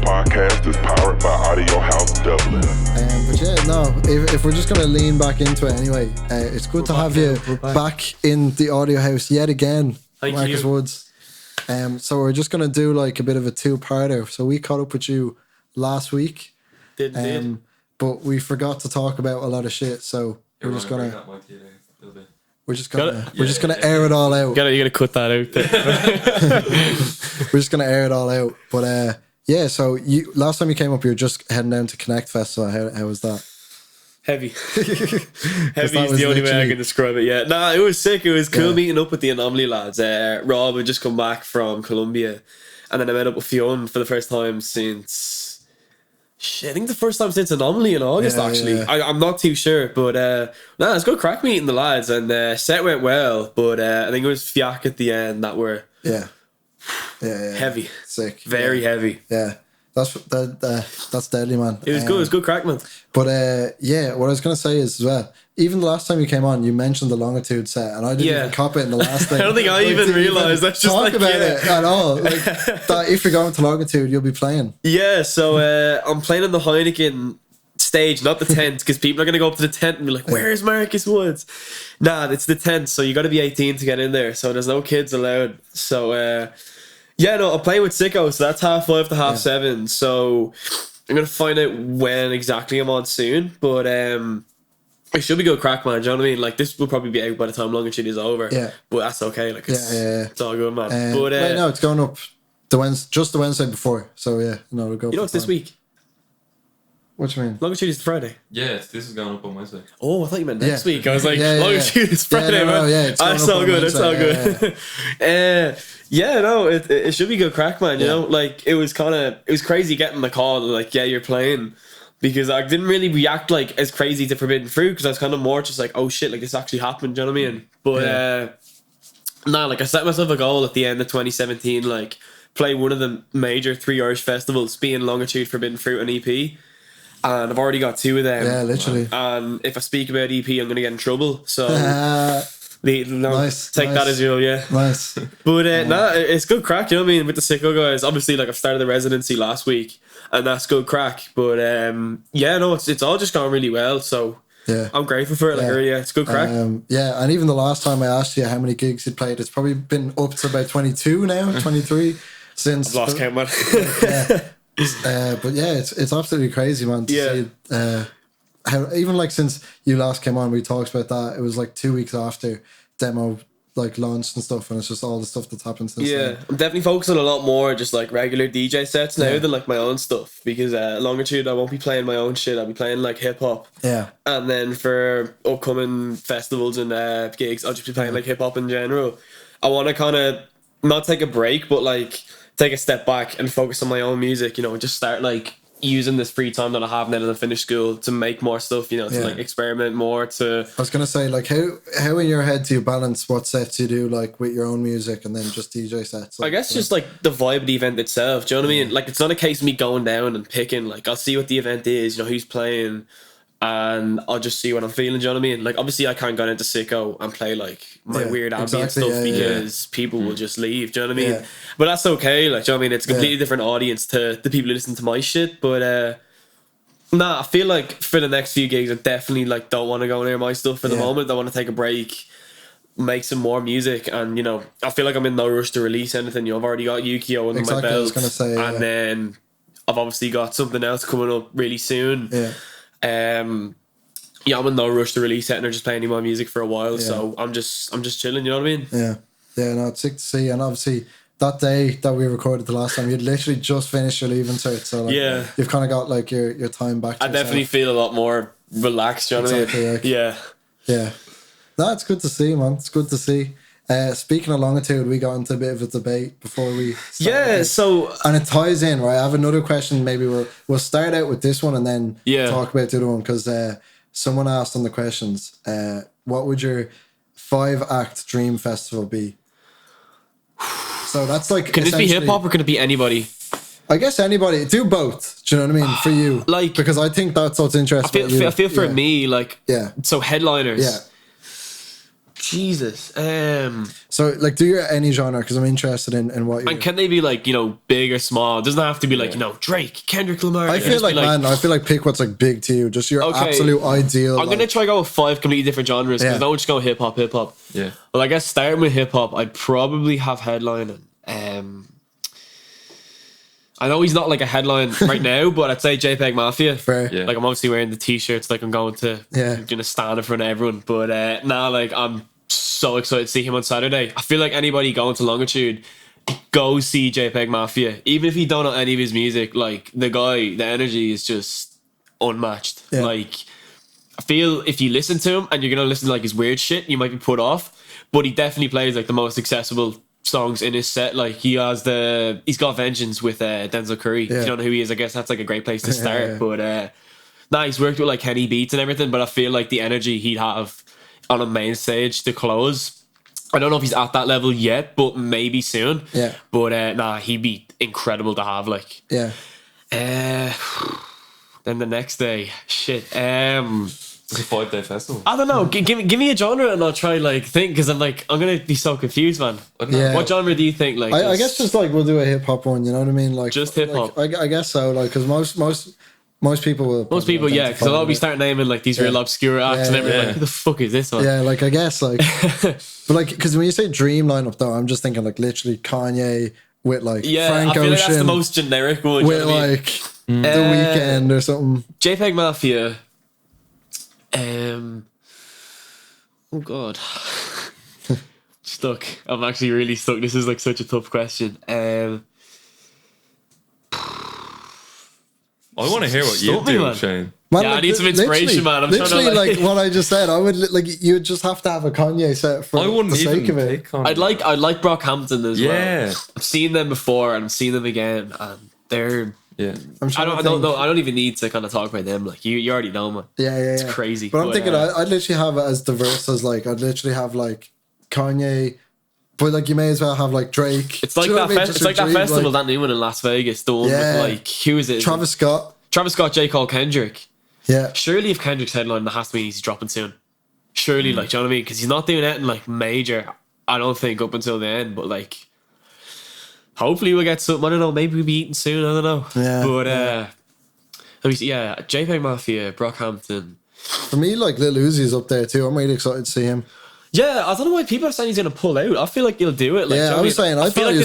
podcast is powered by Audio House Dublin. But yeah, no, if we're just going to lean back into it anyway, it's good to have you back in the Audio House yet again, Marcus Woods. So we're just going to do like a bit of a two-parter. So we caught up with you last week. Did. But we forgot to talk about a lot of shit, so we're just gonna air it all out. You gotta cut that out there. We're just gonna air it all out. But yeah, so last time you came up, you were just heading down to Connect Festival. How was that? Heavy. Heavy is the only way I can describe it. Yeah, nah, it was sick. It was cool meeting up with the Anomaly lads. Rob had just come back from Colombia, and then I met up with Fionn for the first time since. I think the first time since Anomaly in August, actually. Yeah. I'm not too sure, but it's good crack meeting the lads, and set went well, but I think it was Fiac at the end that were heavy. Sick. Very heavy. Yeah. That's deadly, man. It was good. It was good crack, man. But what I was going to say is as well, even the last time you came on, you mentioned the Longitude set, and I didn't even cop it in the last thing. I don't think I even realised. That's just talk about it at all. Like, that if you're going to Longitude, you'll be playing. Yeah, so I'm playing in the Heineken stage, not the tent, because people are going to go up to the tent and be like, "Where's Marcus Woods?" Nah, it's the tent, so you got to be 18 to get in there. So there's no kids allowed. So I'm playing with Sicko, so that's 5:30 to 7:30. So I'm gonna find out when exactly I'm on soon, but it should be good crack, man. Do you know what I mean? Like, this will probably be out by the time Longitude is over. Yeah. But that's okay. Like, it's all good, man. But no, it's going up the Wednesday before. So yeah, no, it'll go. You know, it's this week. What do you mean? Longitude is Friday. Yeah, this is going up on Wednesday. Oh, I thought you meant next week. I was like, Longitude is Friday, man. That's all good. That's all good. It should be good crack, man. You know, like, it was crazy getting the call, like, you're playing. Because I didn't really react like as crazy to Forbidden Fruit, because I was kind of more just like, oh shit, like this actually happened, do you know what I mean? But like I set myself a goal at the end of 2017, like play one of the major 3 Irish festivals, being Longitude, Forbidden Fruit and EP. And I've already got 2 of them. Yeah, literally. And if I speak about EP, I'm going to get in trouble. So take that as you know, Nice. But it's good crack, you know what I mean? With the Sicko guys, obviously, like I've started the residency last week, and that's good crack. But it's all just gone really well. So I'm grateful for it. Like, it's good crack. And even the last time I asked you how many gigs you'd played, it's probably been up to about 22 now, 23 since. I've lost count, man. But it's absolutely crazy, man. To see how even like since you last came on, we talked about that. It was like 2 weeks after demo like launched and stuff, and it's just all the stuff that's happened since then. I'm definitely focusing a lot more just like regular DJ sets now than like my own stuff, because Longitude, I won't be playing my own shit. I'll be playing like hip hop. And then for upcoming festivals and gigs, I'll just be playing like hip hop in general. I want to kind of not take a break, but like take a step back and focus on my own music, you know, and just start like using this free time that I have now that I finished school to make more stuff, you know, to like experiment more. I was gonna say, like, how in your head do you balance what sets you do like with your own music and then just DJ sets? Like, I guess just like the vibe of the event itself. Do you know what I mean? Like, it's not a case of me going down and picking. Like, I'll see what the event is, you know, who's playing, and I'll just see what I'm feeling. Do you know what I mean? Like, obviously I can't go into Sicko and play like my weird ambient stuff because people will just leave. Do you know what I mean? But that's okay. Like, do you know what I mean? It's a completely different audience to the people who listen to my shit. But I feel like for the next few gigs, I definitely like don't want to go near my stuff for the moment. I want to take a break, make some more music, and you know, I feel like I'm in no rush to release anything. You know, I've already got Yukio under my belt, I was gonna say, and then I've obviously got something else coming up really soon. I'm in no rush to release it, and just playing my music for a while. So I'm just chilling. You know what I mean? No, it's sick to see. And obviously that day that we recorded the last time, you'd literally just finished your leaving cert, so like, you've kind of got like your time back to yourself. Definitely feel a lot more relaxed. You know what I mean? Like, no, it's good to see, man. It's good to see. Speaking of Longitude, we got into a bit of a debate before we started. And it ties in, right? I have another question. Maybe we'll start out with this one and then talk about the other one, because someone asked on the questions, what would your 5-act dream festival be? So that's like, can this be hip hop or can it be anybody? I guess anybody. Do both. Do you know what I mean? For you, like, because I think that's what's interesting. I feel for me, like, so headliners. Jesus. So, like, do you any genre? Because I'm interested in what you. And can they be like, you know, big or small? It doesn't have to be like, you know, Drake, Kendrick Lamar. I feel like, man, I feel like pick what's like big to you. Just your absolute ideal. I'm gonna try go with 5 completely different genres because I don't just go hip hop. Yeah. Well, I guess starting with hip hop, I'd probably have headlining. I know he's not like a headline right now, but I'd say JPEG Mafia. Fair. Yeah. Like I'm obviously wearing the t-shirts, like I'm going to gonna stand in front of everyone. But now, like I'm so excited to see him on Saturday. I feel like anybody going to Longitude, go see JPEG Mafia. Even if you don't know any of his music, like the guy, the energy is just unmatched. Yeah. Like I feel if you listen to him and you're gonna listen to like his weird shit, you might be put off. But he definitely plays like the most accessible songs in his set. Like he's got Vengeance with Denzel Curry. If you don't know who he is, I guess that's like a great place to start. But he's worked with like Henny beats and everything, but I feel like the energy he'd have on a main stage to close, I don't know if he's at that level yet, but maybe soon. Yeah. But he'd be incredible to have. Like then the next day, shit. It's a 5-day festival. I don't know. Give me a genre and I'll try like think because I'm gonna be so confused, man. Yeah. What genre do you think? Like, I guess just like we'll do a hip hop one. You know what I mean? Like just hip hop. Like, I guess so. Like because most people will. Most people, yeah, because I'll be starting naming like these real obscure acts and everything. Like, who the fuck is this one? Yeah, like I guess like, but like because when you say dream lineup though, I'm just thinking like literally Kanye with like Frank I feel Ocean. like that's the most generic one. With like The Weeknd or something. JPEG Mafia. Oh god. Stuck. I'm actually really stuck. This is like such a tough question. I want to hear what you do, Shane. Man, I need some inspiration, man. I'm literally trying to like what I just said. I would like you would just have to have a Kanye set for the sake of it. I'd like Brockhampton as well. Yeah. I've seen them before and I've seen them again, and they're I don't know. I don't even need to kind of talk about them. Like you already know, man. Yeah. It's crazy. But I'm thinking I'd literally have it as diverse as like I'd literally have like Kanye, but like you may as well have like Drake. It's like that. It's like that festival that new one in Las Vegas. The one with like who is it? Travis Scott, J. Cole, Kendrick. Yeah. Surely if Kendrick's headline, that has to mean he's dropping soon. Surely, like, do you know what I mean? Because he's not doing anything like major. I don't think up until the end, but like. Hopefully we'll get something. I don't know. Maybe we'll be eating soon. I don't know. Yeah. But let me see. Yeah, JPEG Mafia, Brockhampton. For me, like Lil Uzi's up there too. I'm really excited to see him. Yeah, I don't know why people are saying he's gonna pull out. I feel like he'll do it. Like, yeah, I was saying I feel like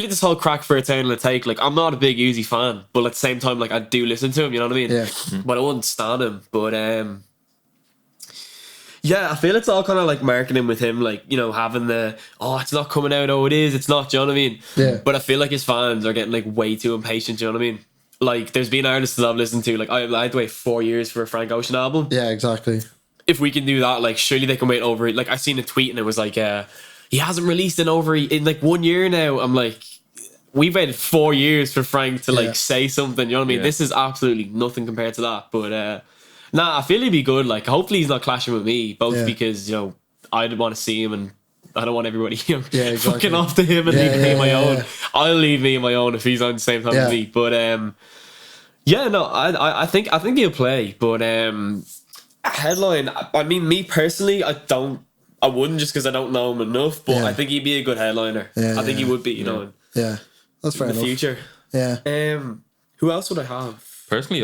this whole crack for a turn and a take. Like I'm not a big Uzi fan, but at the same time, like I do listen to him. You know what I mean? Yeah. But I wouldn't stand him. But yeah, I feel it's all kind of like marketing with him, like, you know, having the, it's not coming out, it is, it's not, do you know what I mean? Yeah. But I feel like his fans are getting like way too impatient, do you know what I mean? Like, there's been artists that I've listened to, like, I had to wait 4 years for a Frank Ocean album. Yeah, exactly. If we can do that, like, surely they can wait over it. Like, I seen a tweet and it was like, he hasn't released in like 1 year now. I'm like, we've waited 4 years for Frank to like say something, you know what I mean? Yeah. This is absolutely nothing compared to that. But, I feel he'd be good. Like, hopefully he's not clashing with me, both because, you know, I'd want to see him and I don't want everybody, you know, exactly. fucking off to him and leave me on my own. Yeah. I'll leave me on my own if he's on the same time as me. But, I think he'll play. But, headline, I mean, me personally, I wouldn't just because I don't know him enough, but I think he'd be a good headliner. I think he would be, you know. Yeah, that's fair in the future. Yeah. Who else would I have? Personally,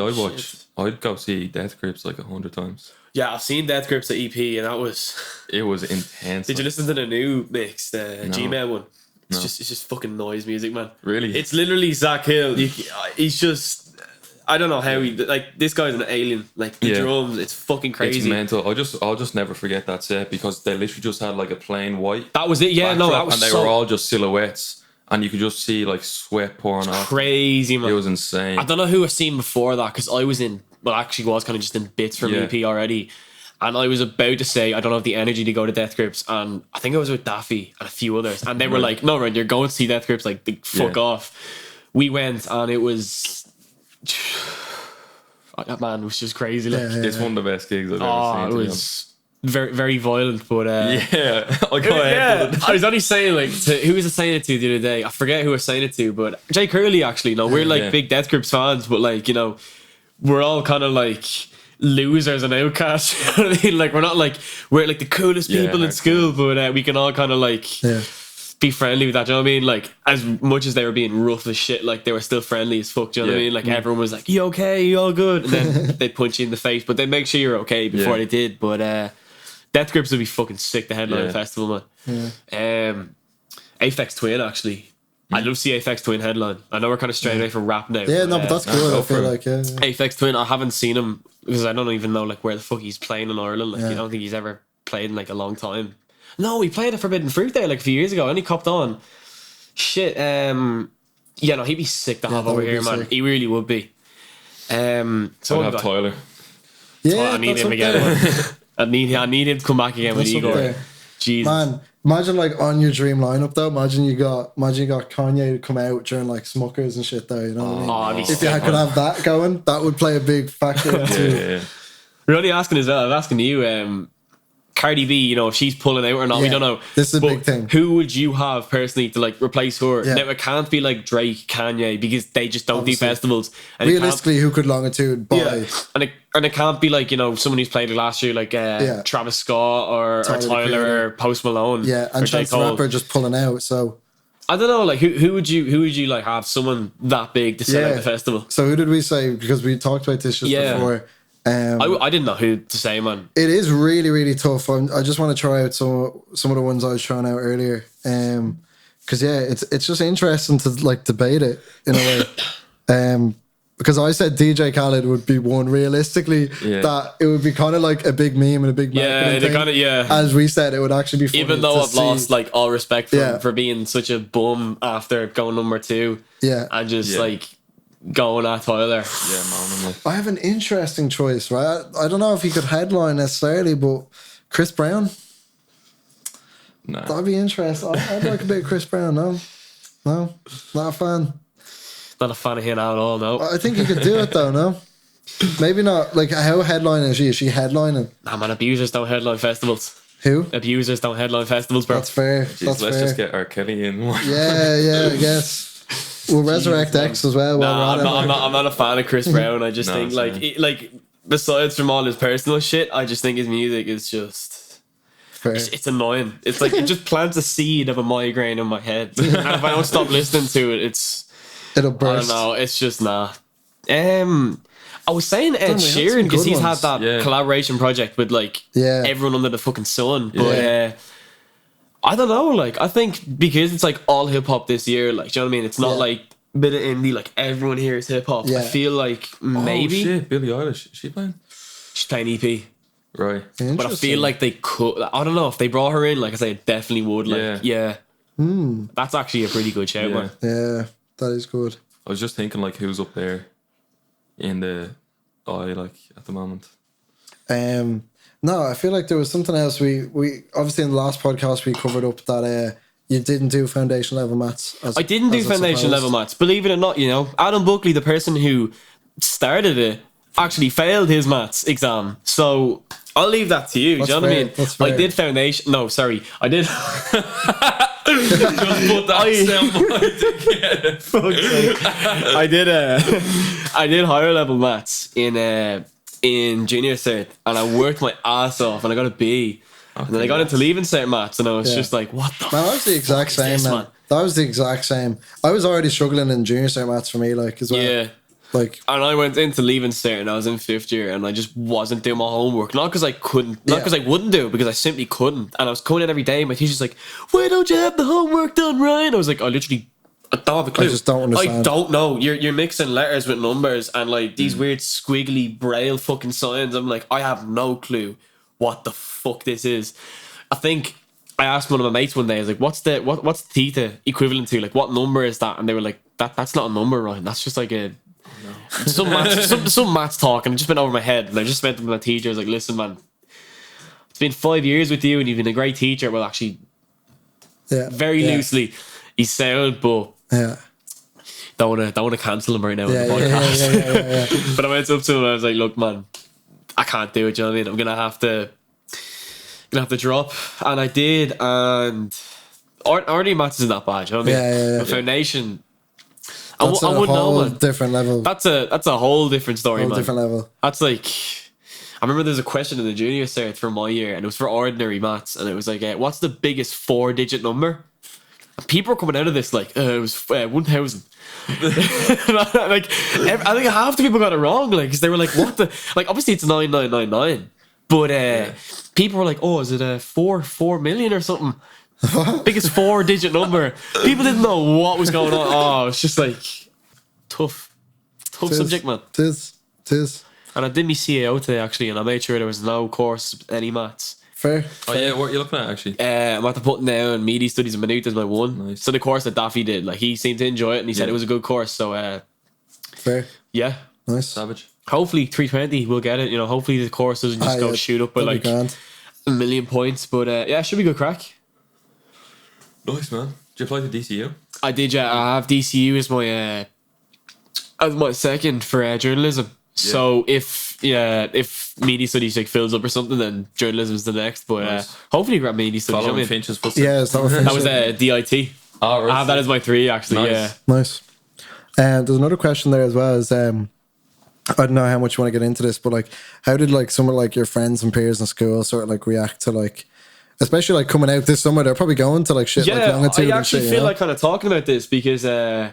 I'd go see Death Grips like 100 times. Yeah, I've seen Death Grips at EP, and it was intense. Did you listen to the new mix, the Gmail one? It's just fucking noise music, man. Really? It's literally Zach Hill. He's just, I don't know how this guy's an alien. Like the drums, it's fucking crazy. It's mental. I'll just never forget that set because they literally just had like a plain white. That was it. Yeah, backdrop, that was and they were all just silhouettes. And you could just see like sweat pouring off. Crazy, man. It was insane. I don't know who I've seen before that because I was kind of just in bits from EP already. And I was about to say, I don't have the energy to go to Death Grips. And I think I was with Daffy and a few others. And they were like, no, Ren, you're going to see Death Grips. Like, fuck off. We went and it was... That man was just crazy. Like, it's one of the best gigs I've ever seen. It was... very, very violent, but I'll go ahead. I was only saying who was I saying it to the other day? I forget who I was saying it to, but Jay Curley actually. No, we're like big Death Grips fans, but like, you know, we're all kind of like losers and outcasts. You know what I mean? Like, we're not like, we're like the coolest people in school, but we can all kind of like be friendly with that. Do you know what I mean? Like, as much as they were being rough as shit, like they were still friendly as fuck. Do you know what I mean? Like, everyone was like, you okay? You all good? And then they'd punch you in the face, but they'd make sure you're okay before they did. But Death Grips would be fucking sick, the headline festival, man. Aphex Twin, actually. I'd love to see Aphex Twin headline. I know we're kind of straying away from rap now. Yeah, no, but that's cool. I feel like, Aphex Twin, I haven't seen him because I don't even know like where the fuck he's playing in Ireland. Like, I don't think he's ever played in like a long time. No, he played at Forbidden Fruit there like a few years ago and he copped on. Shit, yeah, no, he'd be sick to have over here, man. Sick. He really would be. So I'd have Tyler. Yeah, I need him again. I need him to come back again with Igor. Jesus. Man, imagine like on your dream lineup though. Imagine you got Kanye to come out during like Smuckers and shit though. You know what I mean? If you could have that going, that would play a big factor into. We're only asking as well. I'm asking you, Cardi B. You know, if she's pulling out or not, we don't know. This is a big thing. Who would you have personally to like replace her? Now it can't be like Drake, Kanye, because they just don't do festivals. And realistically, who could Longitude buy? Yeah. And it can't be like, you know, someone who's played it last year, like Travis Scott or Tyler or Post Malone. Yeah, and Chance the Rapper just pulling out. So I don't know, like who would you like have someone that big to sell out the festival? So who did we say? Because we talked about this just before. I didn't know who to say, man. It is really, really tough. I just want to try out some of the ones I was trying out earlier. Because it's just interesting to like debate it in a way. Because I said DJ Khaled would be one realistically, that it would be kind of like a big meme and a big marketing thing. Kind of, As we said, it would actually be funny. Even though I've lost like all respect for being such a bum after going number 2. Yeah. And just like going at Tyler. Yeah, man. I have an interesting choice, right? I don't know if he could headline necessarily, but Chris Brown. No. That'd be interesting. I'd like a bit of Chris Brown, no? No? Not a fan. Not a fan of him at all, no. I think he could do it though, no? Maybe not. Like, how headlining is she? Is she headlining? Nah, man, abusers don't headline festivals. Who? Abusers don't headline festivals, bro. That's fair. Jeez, let's just get R. Kelly in. Yeah, I guess. We'll resurrect X as well. I'm not a fan of Chris Brown. I just think like besides from all his personal shit, I just think his music is just it's annoying. It's like it just plants a seed of a migraine in my head, and if I don't stop listening to it, it'll burst. I don't know. It's just I was saying Ed Sheeran because he's had that collaboration project with like everyone under the fucking sun, but. I don't know, like, I think because it's like all hip hop this year, like, do you know what I mean? It's not like a bit of indie, like everyone here is hip hop. I feel like maybe. Oh shit, Billie Eilish, is she playing? She's playing EP. Right. But I feel like they could, I don't know, if they brought her in, like I say, it definitely would. Like, that's actually a pretty good shout, man. Yeah, that is good. I was just thinking, like, who's up there in the eye, like, at the moment? No, I feel like there was something else. We obviously in the last podcast we covered up that you didn't do foundation level maths. I didn't do foundation level maths. Believe it or not, you know, Adam Buckley, the person who started it, actually failed his maths exam. So I'll leave that to you. Do you know what I mean? I did foundation. No, sorry, I did. Just put that together. I did higher level maths in junior cert, and I worked my ass off and I got a B. And then I got into leaving cert maths and I was just like, what the man, that was the exact same, man. That was the exact same. I was already struggling in junior cert maths for me, like, as well. Yeah. Like, and I went into leaving cert and I was in 5th year and I just wasn't doing my homework. Not because I couldn't, not because I wouldn't do it, because I simply couldn't. And I was coming in every day and my teacher's like, why don't you have the homework done, Ryan? I was like, I don't have a clue. I just don't understand. I don't know. You're mixing letters with numbers and like these weird squiggly braille fucking signs. I'm like, I have no clue what the fuck this is. I think I asked one of my mates one day, I was like, what's theta equivalent to? Like, what number is that? And they were like, that's not a number, Ryan. That's just like some maths talk, and it just went over my head. And I just went to my teacher. I was like, listen, man, it's been 5 years with you and you've been a great teacher. Well, actually, very loosely, he's sound, but don't want to cancel him right now on the podcast. But I went up to him and I was like, look, man, I can't do it. Do you know what I mean? I'm gonna have to drop, and I did. And already maths isn't that bad. Do you know what I mean? Foundation. That's a whole different level. That's a whole different story, man. Different level. That's like remember there's a question in the junior cert for my year, and it was for ordinary maths, and it was like, what's the biggest 4-digit number? And people were coming out of this like, it was 1,000. Like, I think half the people got it wrong, like, because they were like, what the, like, obviously it's 9999, but people were like, oh, is it a 4 million or something? Biggest 4-digit number. People didn't know what was going on. Oh, it's just like tough subject, man. Tis. And I did my CAO today actually, and I made sure there was no course any maths. Fair. Oh yeah, what are you looking at actually? I'm after putting down media studies and minute as my one. Nice. So the course that Daffy did, like, he seemed to enjoy it, and he said it was a good course. So fair. yeah, Nice. Savage. hopefully 320 we'll get it. You know, hopefully the course doesn't just go shoot up by like grand. 1 million points. But yeah, it should be good crack. Nice, man. Did you apply to DCU? I did. Yeah, I have DCU as my second for journalism. So if media studies like fills up or something, then journalism is the next. But hopefully grab media studies. Following Finch's footsteps. Yeah, it's not That was DIT. Oh, right. I have that as my 3 actually. Nice. Yeah. Nice. And there's another question there as well. Is I don't know how much you want to get into this, but like, how did like some of like your friends and peers in school sort of like react to like, especially like coming out this summer? They're probably going to like shit like Longitude. I actually feel like kind of talking about this because yeah,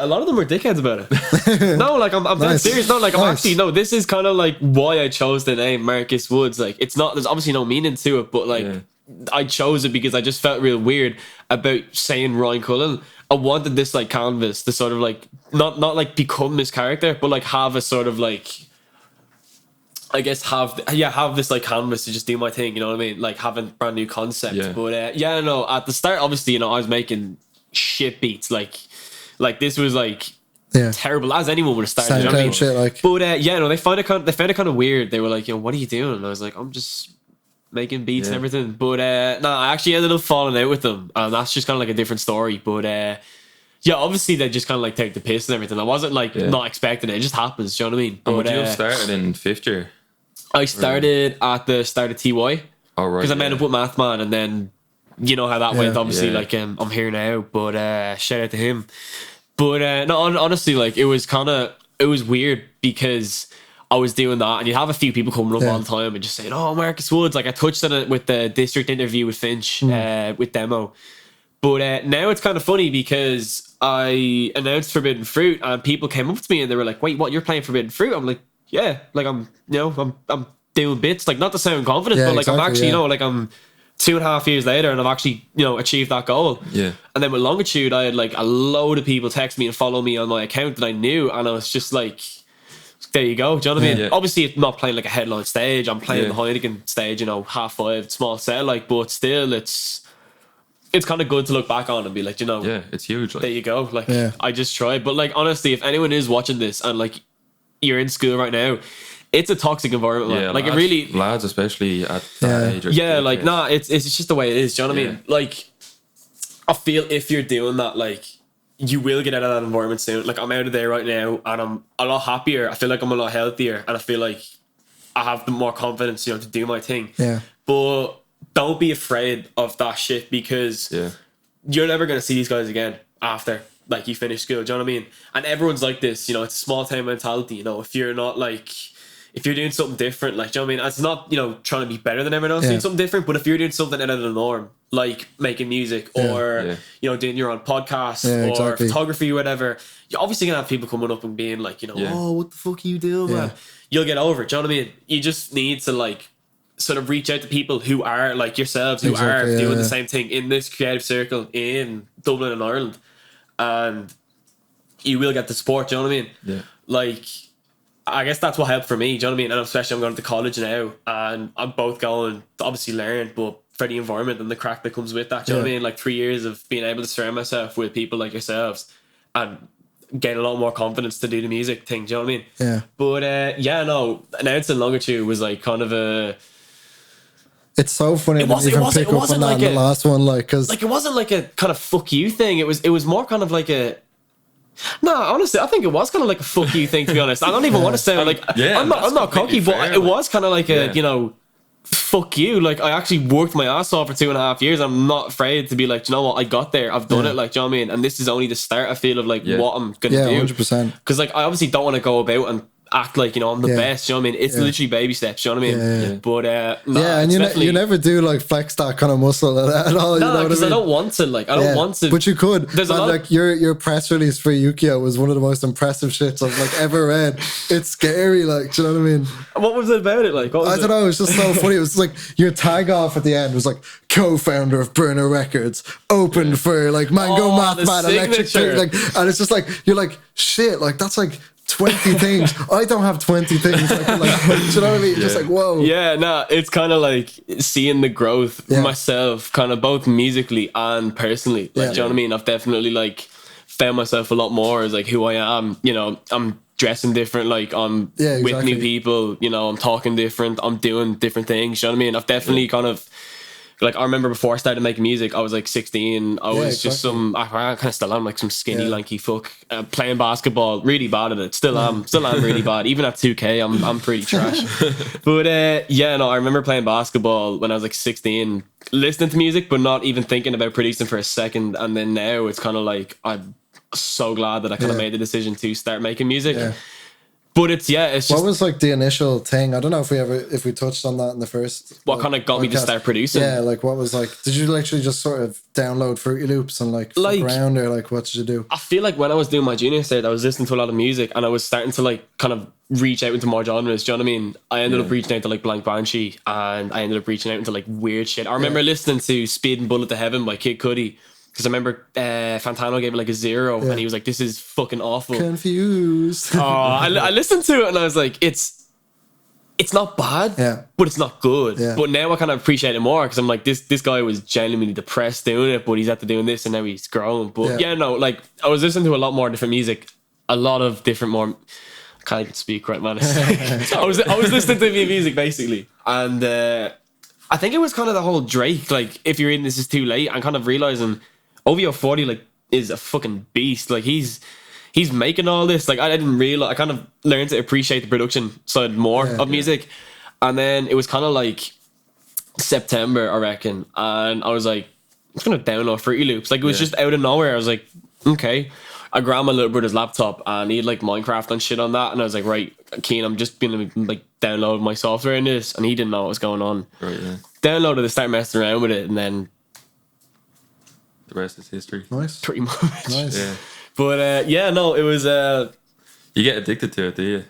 a lot of them were dickheads about it. No, like I'm dead serious. No, like I'm actually this is kind of like why I chose the name Marcus Woods. Like, it's not, there's obviously no meaning to it, but like I chose it because I just felt real weird about saying Ryan Cullen. I wanted this like canvas to sort of like not like become this character, but like have a sort of like, I guess have this like canvas to just do my thing. You know what I mean? Like having brand new concept. Yeah. But at the start, obviously, you know, I was making shit beats. Like this was like terrible, as anyone would have started. You know what I mean? Shit, like. But they found it kind of weird. They were like, you know, what are you doing? And I was like, I'm just making beats and everything. But I actually ended up falling out with them, and that's just kind of like a different story. But obviously they just kind of like take the piss and everything. I wasn't like not expecting it. It just happens. Do you know what I mean? But would you have started in 5th year? I started at the start of TY. Oh right. Because I met up with Mathman, and then you know how that went. Obviously, like I'm here now. But shout out to him. But no, honestly, like it was weird because I was doing that, and you'd have a few people coming up all the time and just saying, "Oh, Marcus Woods." Like I touched on it with the district interview with Finch with Demo. But now it's kind of funny because I announced Forbidden Fruit, and people came up to me and they were like, "Wait, what? You're playing Forbidden Fruit?" I'm like, "Yeah, like I'm doing bits, like not to sound confident, but like exactly, I'm actually, you know, like I'm 2.5 years later and I've actually, you know, achieved that goal." Yeah. And then with Longitude, I had like a load of people text me and follow me on my account that I knew, and I was just like, there you go. Do you know what I mean? Yeah. Obviously, it's not playing like a headline stage. I'm playing the Heineken stage, you know, 5:30, small set, like, but still, it's kind of good to look back on and be like, you know, it's huge. Like, there you go. Like, I just tried. But like, honestly, if anyone is watching this and like you're in school right now, it's a toxic environment, man. Like, lads, it really, lads, especially at that age. Like, nah, it's just the way it is. Do you know what I mean? Like, I feel if you're doing that, like, you will get out of that environment soon. Like, I'm out of there right now, and I'm a lot happier. I feel like I'm a lot healthier, and I feel like I have the more confidence, you know, to do my thing. Yeah. But don't be afraid of that shit, because you're never gonna see these guys again after like you finish school. Do you know what I mean? And everyone's like this, you know. It's a small town mentality. You know, if you're not like, if you're doing something different, like, do you know what I mean? It's not, you know, trying to be better than everyone else doing something different, but if you're doing something out of the norm, like making music or, you know, doing your own podcast or photography or whatever, you're obviously going to have people coming up and being like, you know, oh, what the fuck are you doing, man? You'll get over it. Do you know what I mean? You just need to like sort of reach out to people who are like yourselves, who are doing the same thing in this creative circle in Dublin and Ireland, and you will get the support. Do you know what I mean? Yeah. Like, I guess that's what helped for me. Do you know what I mean? And especially I'm going to college now, and I'm both going to obviously learn, but for the environment and the crack that comes with that. Do you know what I mean? Like 3 years of being able to surround myself with people like yourselves and gain a lot more confidence to do the music thing. Do you know what I mean? Yeah. But announcing Longitude was like kind of a... It's so funny that you can pick up on that in the last one, like, because like, it wasn't like a kind of fuck you thing. It was more kind of like a... No, honestly, I think it was kind of like a fuck you thing, to be honest. I don't even want to sound like... I'm not cocky, but it was kind of like a, you know, fuck you. Like, I actually worked my ass off for 2.5 years. I'm not afraid to be like, you know what, I got there. I've done it, like, do you know what I mean? And this is only the start, I feel, of like what I'm going to do. 100%. Because like, I obviously don't want to go about act like, you know, I'm the best, you know what I mean? It's literally baby steps, you know what I mean? But and you never do like flex that kind of muscle at all. No, you know because I don't want to, like, I don't want to. But you could. There's a lot like your press release for Yukio was one of the most impressive shits I've like ever read. It's scary, like, do you know what I mean? What was it about it? Like, I don't know, it was just so funny. It was like your tag off at the end was like co-founder of Burner Records, opened for like Mango Math Man, Electric Tree, like, and it's just like you're like, shit, like that's like 20 things. I don't have 20 things. Like, do you know what I mean? Just like, whoa. Yeah, no, it's kind of like seeing the growth myself, kind of both musically and personally. Like, do you know what I mean? I've definitely like found myself a lot more as like who I am. You know, I'm dressing different, like I'm with new people, you know, I'm talking different, I'm doing different things. You know what I mean? I've definitely kind of, like, I remember before I started making music, I was like 16. I was just I kind of still am like some skinny, lanky fuck playing basketball, really bad at it. Still am really bad. Even at 2K, I'm pretty trash. But I remember playing basketball when I was like 16, listening to music, but not even thinking about producing for a second. And then now it's kind of like I'm so glad that I kind of made the decision to start making music. Yeah. But it's just... What was like the initial thing? I don't know if we touched on that in the first... What kind of got me to start producing? Yeah, like what was like... Did you literally just sort of download Fruity Loops and like fuck around, or like what did you do? I feel like when I was doing my junior state, I was listening to a lot of music and I was starting to like kind of reach out into more genres. Do you know what I mean? I ended up reaching out to like Blank Banshee, and I ended up reaching out into like weird shit. I remember listening to Speed and Bullet to Heaven by Kid Cudi. Because I remember Fantano gave it like a 0 and he was like, this is fucking awful. Confused. I listened to it and I was like, it's not bad, but it's not good. Yeah. But now I kind of appreciate it more because I'm like, this guy was genuinely depressed doing it, but he's after doing this and now he's grown. But like I was listening to a lot more different music, a lot of different more... I can't even speak right, man. I was listening to music basically. And I think it was kind of the whole Drake, like, if you're reading This Is Too Late, and kind of realizing... OVO 40 like is a fucking beast. Like he's making all this. Like I didn't realize. I kind of learned to appreciate the production side more of music, and then it was kind of like September, I reckon, and I was like, I'm just gonna download Fruity Loops. Like it was just out of nowhere. I was like, okay. I grabbed my little brother's laptop and he had like Minecraft and shit on that, and I was like, right, Keen, I'm just gonna like download my software in this, and he didn't know what was going on. Right, yeah. Downloaded it, started messing around with it, and then. The rest is history. Nice. Pretty much. Nice. Yeah. But it was... you get addicted to it, do you?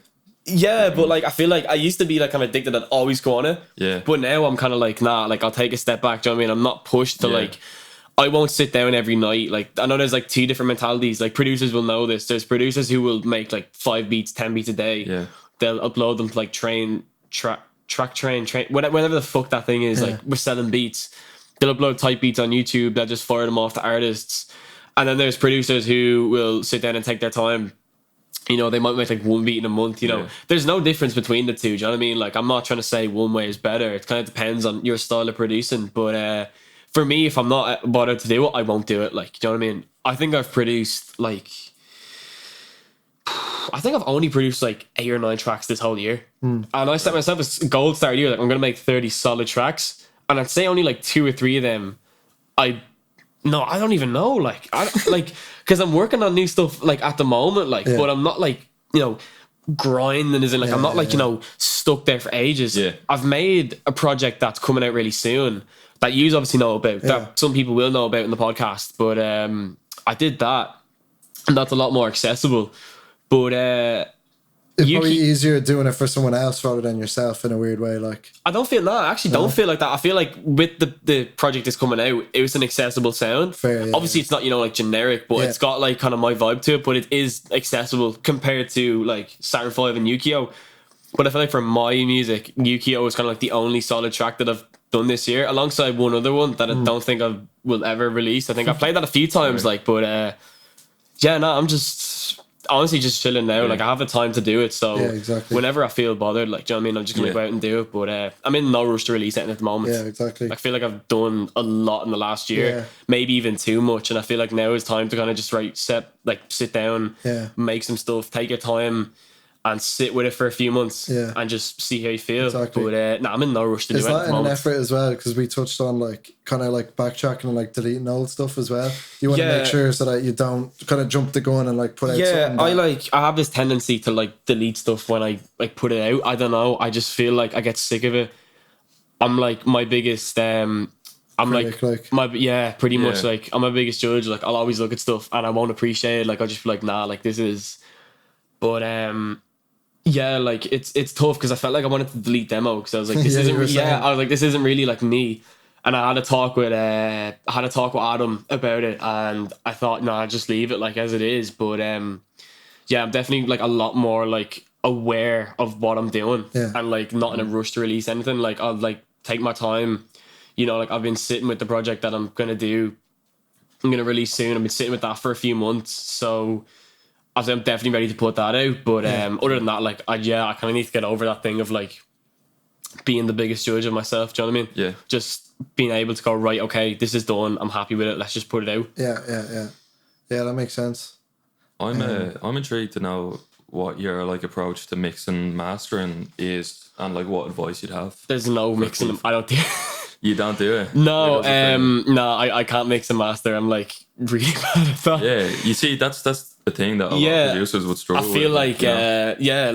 Yeah, but like I feel like I used to be like kind of addicted. I'd always go on it. Yeah. But now I'm kind of like, nah, like I'll take a step back. Do you know what I mean? I'm not pushed to like... I won't sit down every night. Like I know there's like two different mentalities. Like producers will know this. There's producers who will make like 5 beats, 10 beats a day. Yeah. They'll upload them to like train, whatever the fuck that thing is. Like we're selling beats. They'll upload type beats on YouTube. They'll just fire them off to artists. And then there's producers who will sit down and take their time. You know, they might make like 1 beat in a month. You know, there's no difference between the two. Do you know what I mean? Like, I'm not trying to say one way is better. It kind of depends on your style of producing. But for me, if I'm not bothered to do it, I won't do it. Like, do you know what I mean? I think I've produced like... I think I've only produced like 8 or 9 tracks this whole year. And I set myself a goal start year. Like, I'm going to make 30 solid tracks. And I'd say only like 2 or 3 of them, I don't even know. Like, because I'm working on new stuff like at the moment, like, but I'm not like, you know, grinding as in like, I'm not like, you know, stuck there for ages. Yeah. I've made a project that's coming out really soon that you obviously know about, that some people will know about in the podcast. But I did that, and that's a lot more accessible. But it's probably easier doing it for someone else rather than yourself in a weird way. Like I don't feel I actually don't feel like that. I feel like with the project that's coming out, it was an accessible sound. Fair, obviously it's not, you know, like generic, but it's got like kind of my vibe to it, but it is accessible compared to like Saturn 5 and Yukio. But I feel like for my music, Yukio is kind of like the only solid track that I've done this year, alongside one other one that I don't think I will ever release. I think I've played that a few times, like, but I'm just honestly just chilling now. Like I have the time to do it, so whenever I feel bothered, like, do you know what I mean, I'm just gonna go out and do it. But I'm in no rush to release anything at the moment. Yeah, exactly. I feel like I've done a lot in the last year, maybe even too much, and I feel like now is time to kind of just sit down, make some stuff, take your time, and sit with it for a few months and just see how you feel. Exactly. But I'm in no rush to do it. Is that an effort as well? Because we touched on like kind of like backtracking and like deleting old stuff as well. You want to make sure so that you don't kind of jump the gun and like put out something. I have this tendency to like delete stuff when I like put it out. I don't know. I just feel like I get sick of it. I'm like my biggest pretty much like I'm my biggest judge. Like I'll always look at stuff and I won't appreciate it. Like I'll just be like, nah, like this is, but like it's tough because I felt like I wanted to delete demo because I was like, this isn't really like me. And I had a talk with Adam about it, and I thought, nah, just leave it like as it is. But I'm definitely like a lot more like aware of what I'm doing and like not in a rush to release anything. Like I'll like take my time. You know, like I've been sitting with the project that I'm gonna release soon. I've been sitting with that for a few months, so I'm definitely ready to put that out. But other than that, like I kind of need to get over that thing of like being the biggest judge of myself. Do you know what I mean? Yeah. Just being able to go, right, okay, this is done. I'm happy with it. Let's just put it out. Yeah, that makes sense. I'm intrigued to know what your like approach to mixing mastering is and like what advice you'd have. There's no mixing. I don't do. You don't do it? No, I can't mix and master. I'm like really bad at that. Yeah, you see, that's the thing that a lot of producers would struggle with. I feel like,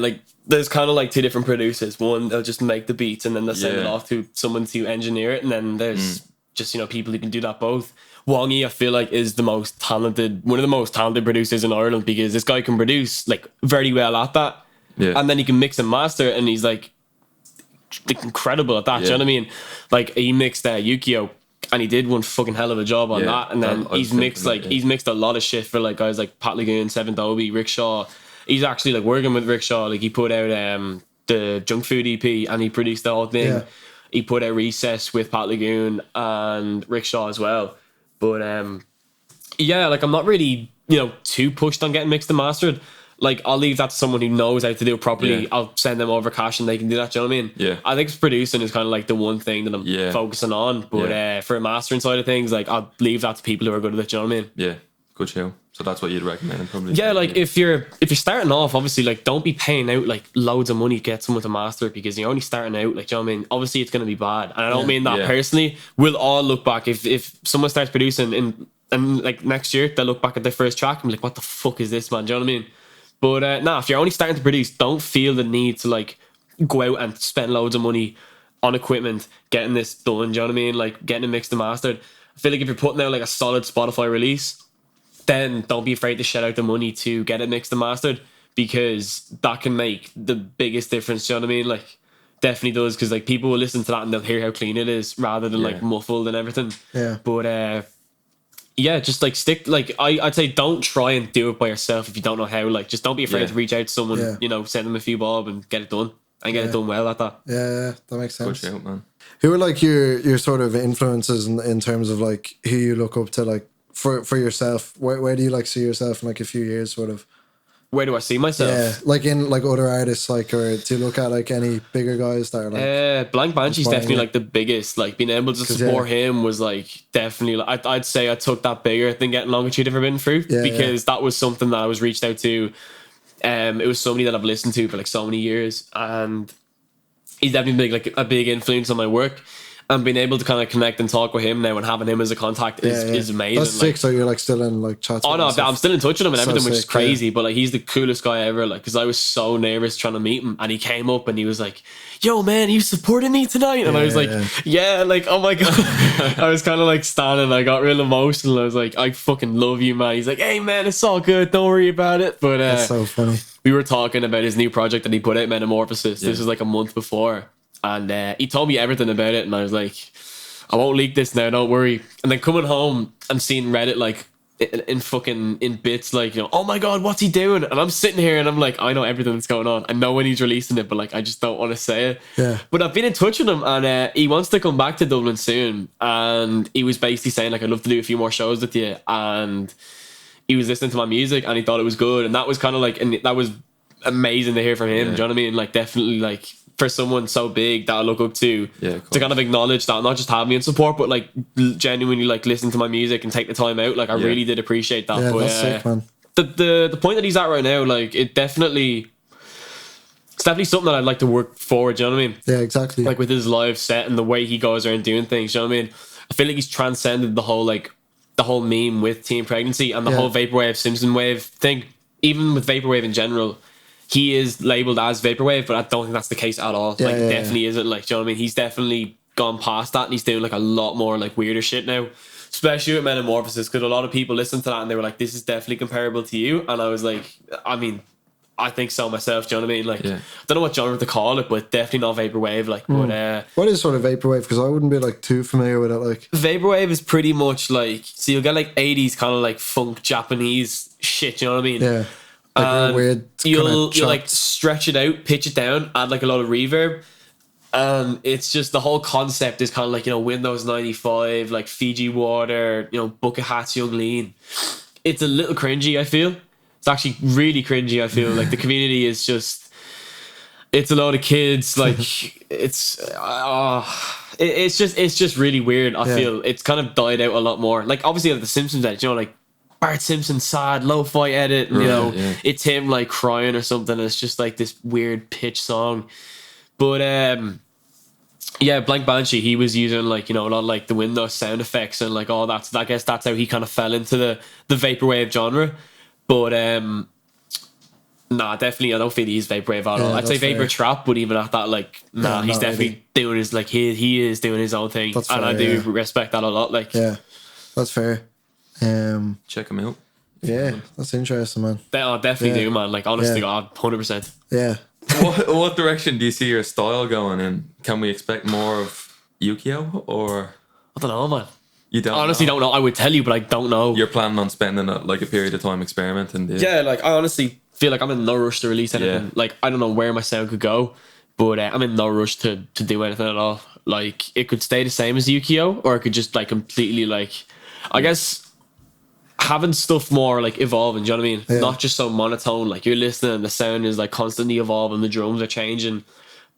like there's kind of like two different producers. One, they'll just make the beats and then they'll send it off to someone to engineer it. And then there's just, people who can do that both. Wongy, I feel like, is one of the most talented producers in Ireland because this guy can produce like very well at that. Yeah. And then he can mix and master and he's like incredible at that. Do you know what I mean? Like he mixed Yukio and he did one fucking hell of a job on that. And then he's mixed a lot of shit for like guys like Pat Lagoon, Seven Dobie, Rickshaw. He's actually like working with Rickshaw. Like he put out the Junk Food EP and he produced the whole thing. Yeah. He put out Recess with Pat Lagoon and Rickshaw as well. But like I'm not really too pushed on getting mixed and mastered. Like, I'll leave that to someone who knows how to do it properly. Yeah. I'll send them over cash and they can do that. Do you know what I mean? Yeah. I think producing is kind of like the one thing that I'm focusing on. But for a mastering side of things, like, I'll leave that to people who are good at it. Do you know what I mean? Yeah. Good show. So that's what you'd recommend, probably. Yeah, like if you're starting off, obviously, like don't be paying out like loads of money to get someone to master it because you're only starting out. Like, do you know what I mean? Obviously, it's going to be bad, and I don't mean that personally. We'll all look back if someone starts producing and like next year, they'll look back at their first track and be like, "What the fuck is this, man?" Do you know what I mean? But if you're only starting to produce, don't feel the need to like go out and spend loads of money on equipment getting this done. Do you know what I mean? Like getting it mixed and mastered. I feel like if you're putting out like a solid Spotify release, then don't be afraid to shell out the money to get it mixed and mastered because that can make the biggest difference. Do you know what I mean? Like definitely does because like people will listen to that and they'll hear how clean it is rather than like muffled and everything. Yeah. But just like stick like I'd say don't try and do it by yourself if you don't know how. Like just don't be afraid to reach out to someone. Send them a few bob and get it done and get it done well at that. Yeah, that makes sense. Good shout, man. Who are like your sort of influences in terms of like who you look up to like for yourself? Where do you like see yourself in like a few years sort of? Where do I see myself? Yeah, like in like other artists, like, or do you look at like any bigger guys that are like? Blank Banshee's definitely like the biggest. Like being able to support him was like definitely. Like, I'd say I took that bigger than getting Longitude of Forbidden Fruit because that was something that I was reached out to. It was somebody that I've listened to for like so many years, and he's definitely a big influence on my work. And being able to kind of connect and talk with him now and having him as a contact is amazing. That's sick. So you're like still in like chats. Oh no, I'm still in touch with him and everything, which is crazy. But like he's the coolest guy ever. Like because I was so nervous trying to meet him, and he came up and he was like, "Yo, man, you supporting me tonight?" And I was like, "Yeah, like oh my god." I was kind of like standing. I got real emotional. I was like, "I fucking love you, man." He's like, "Hey, man, it's all good. Don't worry about it." But that's so funny. We were talking about his new project that he put out, Metamorphosis. This was like a month before. And he told me everything about it, and I was like, I won't leak this now, don't worry. And then coming home and seeing Reddit like in bits, like, oh my god, what's he doing? And I'm sitting here and I'm like, I know everything that's going on. I know when he's releasing it, but like I just don't want to say it. Yeah. But I've been in touch with him, and he wants to come back to Dublin soon. And he was basically saying like, I'd love to do a few more shows with you. And he was listening to my music and he thought it was good. And that was kind of like, and that was amazing to hear from him. Do you know what I mean? Like definitely like. For someone so big that I look up to kind of acknowledge that, not just have me in support, but like genuinely like listen to my music and take the time out. Like I really did appreciate that. Yeah, but that's sick, man. The point that he's at right now, like it definitely it's definitely something that I'd like to work forward. Do you know what I mean? Yeah, exactly. Like with his live set and the way he goes around doing things. Do you know what I mean? I feel like he's transcended the whole meme with teen pregnancy and the whole vaporwave Simpson wave thing. Even with vaporwave in general, he is labeled as vaporwave, but I don't think that's the case at all. Definitely isn't. Like, do you know what I mean? He's definitely gone past that and he's doing like a lot more like weirder shit now, especially with Metamorphosis, because a lot of people listened to that and they were like, this is definitely comparable to you. And I was like, I mean, I think so myself. Do you know what I mean? Like, I don't know what genre to call it, but definitely not vaporwave. Like, but what is sort of vaporwave? Because I wouldn't be like too familiar with it. Like, vaporwave is pretty much like, so you'll get like 80s kind of like funk Japanese shit. You know what I mean? Yeah. Like weird. You'll like stretch it out, pitch it down, add like a lot of reverb. It's just the whole concept is kind of like, you know, Windows 95, like Fiji Water, you know, Bucket Hats, Young Lean. It's a little cringy, I feel. It's actually really cringy, I feel. Like the community is just, it's a lot of kids. Like it's just really weird. I feel it's kind of died out a lot more. Like obviously the Simpsons edit, you know, like Bart Simpson's sad lo-fi edit, and, you know, it's him like crying or something. And it's just like this weird pitch song. But Blank Banshee, he was using like, you know, a lot of like the Windows sound effects and like all that. So I guess that's how he kind of fell into the vaporwave genre. But definitely I don't feel he's vaporwave at all. I'd say vapor trap, but even at that, like, he's definitely doing his like he is doing his own thing, that's and fair, I do respect that a lot. Like, that's fair. Check him out. Yeah, that's interesting, man. I definitely do, man. Like, honestly, God, 100%. Yeah. What direction do you see your style going in? Can we expect more of Yukio, or I don't know, man. You don't honestly don't know. I would tell you, but I don't know. You're planning on spending like a period of time experimenting, dude. Yeah, like I honestly feel like I'm in no rush to release anything. Like I don't know where my sound could go, but I'm in no rush to do anything at all. Like it could stay the same as Yukio, or it could just like completely like, I guess, having stuff more like evolving. Do you know what I mean? Yeah. Not just so monotone. Like you're listening, and the sound is like constantly evolving. The drums are changing.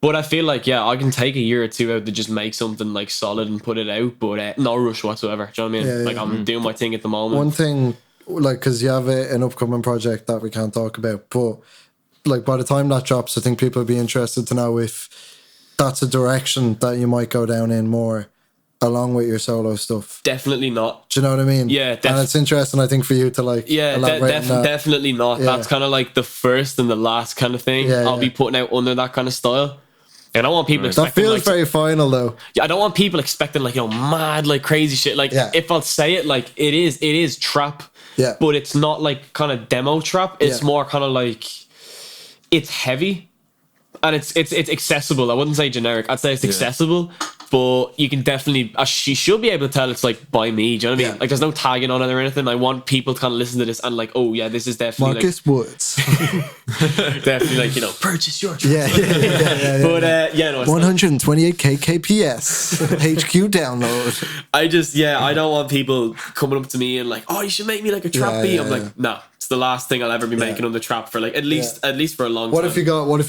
But I feel like, I can take a year or two out to just make something like solid and put it out, but no rush whatsoever. Do you know what I mean? Like I'm doing my thing at the moment. One thing, like, because you have an upcoming project that we can't talk about, but like by the time that drops, I think people will be interested to know if that's a direction that you might go down in more along with your solo stuff. Definitely not. Do you know what I mean? Yeah, and it's interesting, I think, for you to like definitely not. Yeah. That's kind of like the first and the last kind of thing I'll be putting out under that kind of style. I don't want people expecting... That feels very final, though. Yeah, I don't want people expecting, like, mad, like, crazy shit. Like, if I'll say it, like, it is trap. Yeah. But it's not, like, kind of demo trap. It's more kind of, like... It's heavy. And it's accessible. I wouldn't say generic. I'd say it's accessible. But you can definitely... she should be able to tell it's, like, by me. Do you know what I mean? Yeah. Like, there's no tagging on it or anything. I want people to kind of listen to this and, like, oh, yeah, this is definitely... Marcus Woods. Definitely, like, purchase your trap. Yeah. But, no, it's 128k KPS. HQ download. I don't want people coming up to me and, like, oh, you should make me, like, a trap beat. I'm like, no. It's the last thing I'll ever be making on the trap for, like, at least for a long time. What if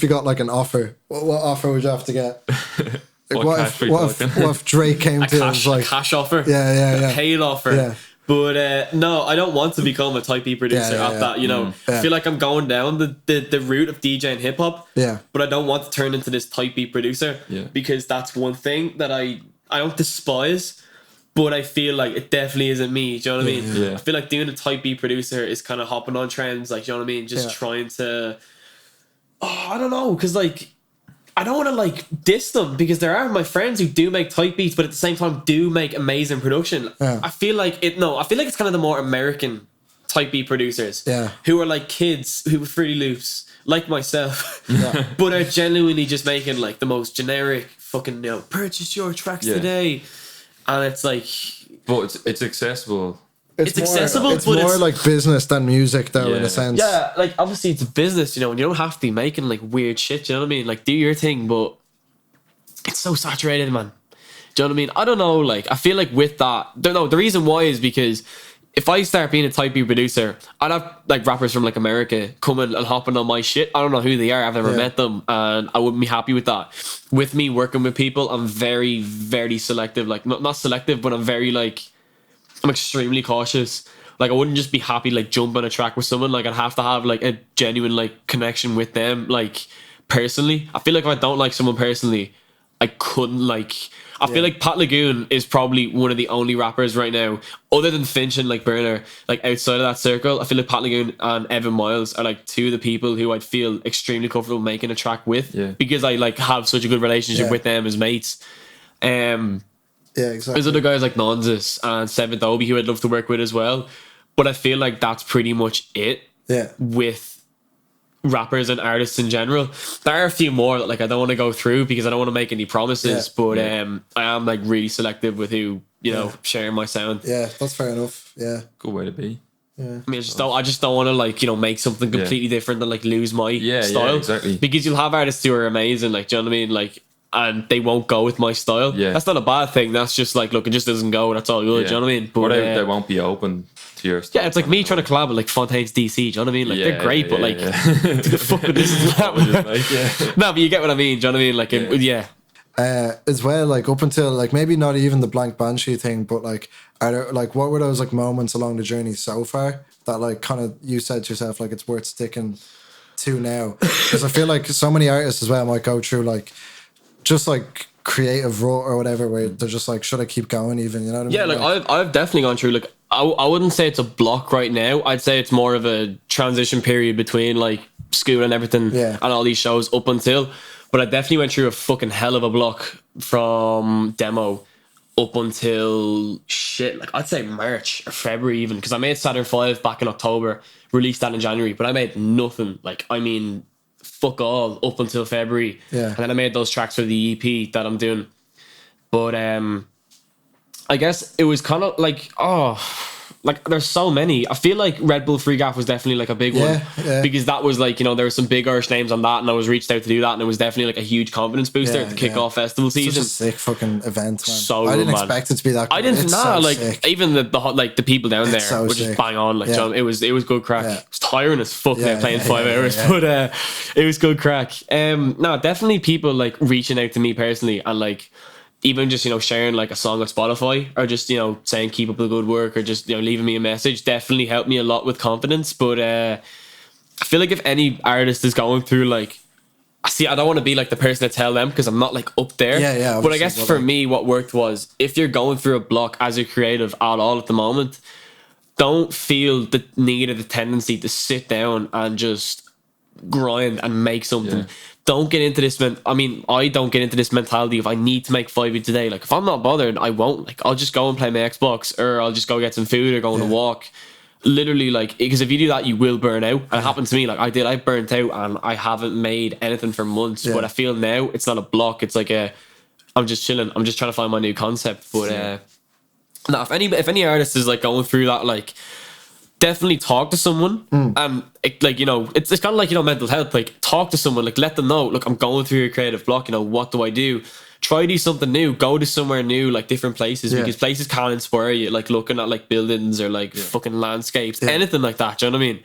you got, like, an offer? What offer would you have to get? Like, what if Drake came to us like a cash offer? Yeah. A paid offer. Yeah. But no, I don't want to become a type B producer at that. You know, I feel like I'm going down the route of DJing hip hop. Yeah. But I don't want to turn into this type B producer. Yeah. Because that's one thing that I don't despise, but I feel like it definitely isn't me. Do you know what I mean? Yeah. I feel like doing a type B producer is kind of hopping on trends. Like, do you know what I mean? Just trying to. I don't know, because like. I don't want to like diss them because there are my friends who do make type beats, but at the same time do make amazing production. Yeah. I feel like it's kind of the more American type beat producers who are like kids who with Fruity Loops, like myself, but are genuinely just making like the most generic fucking, purchase your tracks today. And it's like... But it's accessible. It's accessible, it's but more like business than music, though, in a sense. Yeah, like obviously it's a business, and you don't have to be making like weird shit. You know what I mean? Like do your thing, but it's so saturated, man. Do you know what I mean? I don't know. Like I feel like with that, the reason why is because if I start being a type B producer, I'd have like rappers from like America coming and hopping on my shit. I don't know who they are. I've never met them, and I wouldn't be happy with that. With me working with people, I'm very, very selective. Like not selective, but I'm very like. I'm extremely cautious. Like I wouldn't just be happy like jump on a track with someone. Like I'd have to have like a genuine like connection with them. Like personally. I feel like if I don't like someone personally, I couldn't like. I feel like Pat Lagoon is probably one of the only rappers right now, other than Finch and like Burner, like outside of that circle. I feel like Pat Lagoon and Evan Miles are like two of the people who I'd feel extremely comfortable making a track with, because I like have such a good relationship with them as mates. Yeah, exactly. There's other guys like Nonzus and Seventh Obi who I'd love to work with as well, but I feel like that's pretty much it. Yeah, with rappers and artists in general. There are a few more that like I don't want to go through because I don't want to make any promises, but I am like really selective with who, you know, sharing my sound. Yeah, that's fair enough. Yeah, good way to be. Yeah, I mean, I just don't want to like, you know, make something completely different and like lose my style. Yeah, exactly. Because you'll have artists who are amazing, like, do you know what I mean? Like, and they won't go with my style. Yeah, that's not a bad thing. That's just like, look, it just doesn't go. That's all good. Do you know what I mean? But or they won't be open to your style. Yeah, it's like me trying to collab with like Fontaine's DC. Do you know what I mean? Like they're great, but like, the fuck with this and that. No, but you get what I mean. Do you know what I mean? Like, as well, like up until like maybe not even the blank banshee thing, but like, are there like what were those like moments along the journey so far that like kind of you said to yourself like it's worth sticking to now? Because I feel like so many artists as well might go through like just like creative rut or whatever where they're just like, should I keep going even, you know what I mean? Yeah, like I've definitely gone through like I wouldn't say it's a block right now. I'd say it's more of a transition period between like school and everything and all these shows up until, but I definitely went through a fucking hell of a block from demo up until shit, like I'd say March or February even, because I made Saturn 5 back in October, released that in January, but I made nothing, like I mean fuck all up until February. And then I made those tracks for the EP that I'm doing. But I guess it was kind of like, like there's so many. I feel like Red Bull Free Gaff was definitely like a big one because that was like, you know, there were some big Irish names on that and I was reached out to do that and it was definitely like a huge confidence booster to kick off festival season. Such a sick fucking event, man. So I didn't good, expect it to be that good. I didn't know, like sick. even the people down there were just bang on, like it was good crack. It was tiring as fuck now playing 5 hours, but it was good crack. No, definitely people like reaching out to me personally and like even just, you know, sharing like a song on Spotify or just, you know, saying keep up the good work or just, you know, leaving me a message definitely helped me a lot with confidence. But I feel like if any artist is going through like, I don't want to be like the person to tell them because I'm not like up there. But I guess for me what worked was if you're going through a block as a creative at all at the moment, don't feel the need or the tendency to sit down and just grind and make something. Don't get into this I don't get into this mentality of I need to make 5 beats a day. Like if I'm not bothered, I won't. Like I'll just go and play my Xbox or I'll just go get some food or go on a walk. Literally, like, because if you do that you will burn out. And it happened to me. Like I burnt out and I haven't made anything for months. But I feel now it's not a block, it's like I'm just chilling, I'm just trying to find my new concept. But no, if any artist is like going through that, like definitely talk to someone. And like, you know, it's kind of like, you know, mental health. Like talk to someone, like let them know, look, I'm going through a creative block, you know, what do I do? Try to do something new, go to somewhere new, like different places, because places can inspire you, like looking at like buildings or like fucking landscapes, anything like that, do you know what I mean?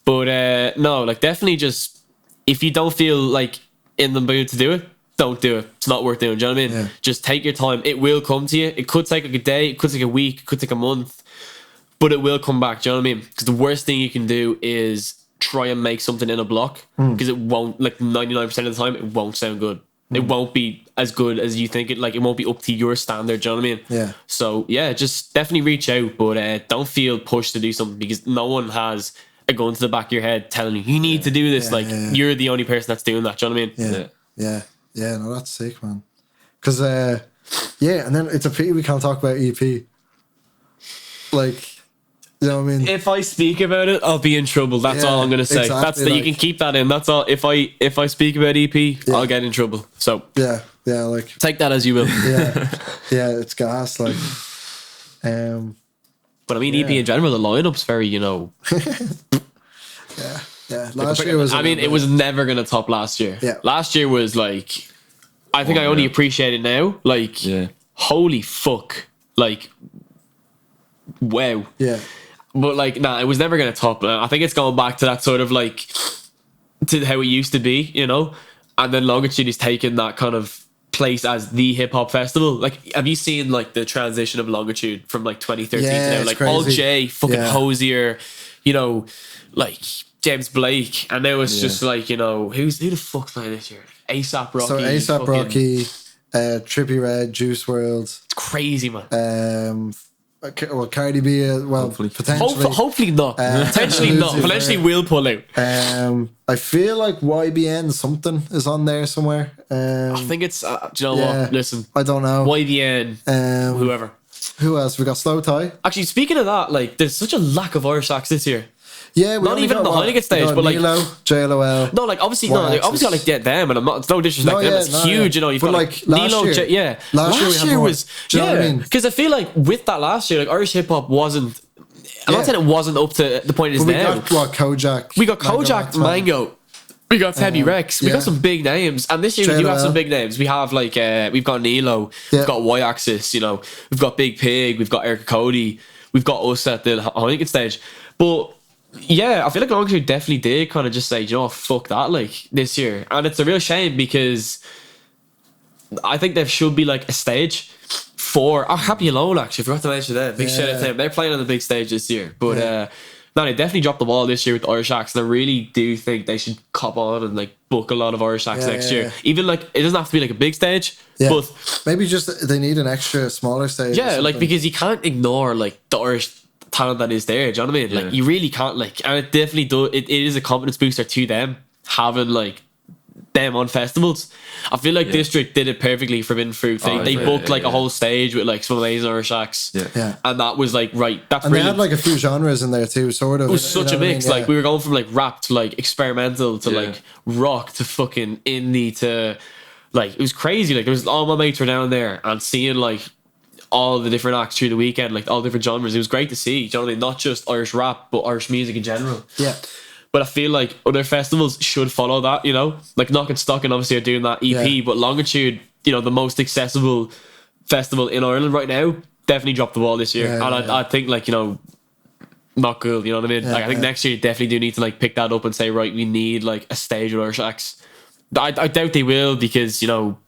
But no, like definitely just, if you don't feel like in the mood to do it, don't do it. It's not worth doing, do you know what I mean? Just take your time, it will come to you. It could take like a day, it could take a week, it could take a month, but it will come back, do you know what I mean? Because the worst thing you can do is try and make something in a block, because it won't, like 99% of the time, it won't sound good. It won't be as good as you think it, like it won't be up to your standard, do you know what I mean? Yeah. So yeah, just definitely reach out, but don't feel pushed to do something, because no one has a gun to the back of your head telling you need to do this. You're the only person that's doing that, do you know what I mean? Yeah, no, that's sick, man. Because and then it's a pity we can't talk about EP. Like, you know what I mean? If I speak about it, I'll be in trouble. That's all I'm gonna say. Exactly, that's that. You can keep that in. That's all. If I speak about EP, I'll get in trouble. So yeah, like take that as you will. It's gas. Like, but I mean, EP in general, the lineup's very, you know. Last year was. It was never gonna top last year. Yeah. Last year was like, I think I only appreciate it now. Like, holy fuck, like, wow. Yeah. But like, nah, it was never gonna top. I think it's going back to that sort of like to how it used to be, you know. And then Longitude is taking that kind of place as the hip hop festival. Like, have you seen like the transition of Longitude from like 2013 to now? Like crazy. all J, fucking Hosier, you know, like James Blake, and it was just like, you know, who the fuck's playing this year? ASAP Rocky. So ASAP Rocky, Trippie Redd, Juice WRLD. It's crazy, man. Well, Cardi B, potentially. Hopefully not. Potentially not. Potentially will pull out. I feel like YBN something is on there somewhere. I think it's, do you know what? Listen. I don't know. YBN, whoever. Who else? We got Slow Tie. Actually, speaking of that, like, there's such a lack of Irish acts this year. Yeah, we not even on the Heineken stage, but like Nilo, JLOL. No, like obviously, obviously got like them, and I'm not. It's no disrespect to them. It's huge, you know. You've got like Nilo, year, last year was because I feel like with that last year, like Irish hip hop wasn't. I'm not saying it wasn't up to the point it is now. We got Kojak. We got Kojak, Mango. We got Febby Rex. We got some big names, and this year we do have some big names. We have like we've got Nilo, we've got Y Axis, you know, we've got Big Pig, we've got Erica Cody, we've got us at the Heineken stage, but. Yeah, I feel like Longitude definitely did kind of just say, you know, fuck that, like, this year. And it's a real shame because I think there should be, like, a stage for... Oh, Happy Alone, actually. I forgot to mention that. Big shout out to them. They're playing on the big stage this year. But, no, they definitely dropped the ball this year with the Irish acts. And I really do think they should cop on and, like, book a lot of Irish acts next year. Even, like, it doesn't have to be, like, a big stage. But maybe just they need an extra smaller stage. Yeah, like, because you can't ignore, like, the Irish... talent that is there, do you know what I mean? Like you really can't, like, and it definitely does. It is a confidence booster to them having like them on festivals. I feel like District did it perfectly for Forbidden Fruit. They booked like a whole stage with like some amazing Irish acts, and that was like that's. And brilliant. They had like a few genres in there too, sort of. It was such a mix. Like we were going from like rap to like experimental to like rock to fucking indie to like it was crazy. Like there was all my mates were down there and seeing like. All the different acts through the weekend, like all different genres. It was great to see, you know what I mean? Not just Irish rap, but Irish music in general. Yeah. But I feel like other festivals should follow that, you know? Like Knock and Stock and obviously are doing that EP, but Longitude, you know, the most accessible festival in Ireland right now, definitely dropped the ball this year. I think like, you know, not cool, you know what I mean? Like I think next year you definitely do need to like pick that up and say, right, we need like a stage with Irish acts. I doubt they will because, you know,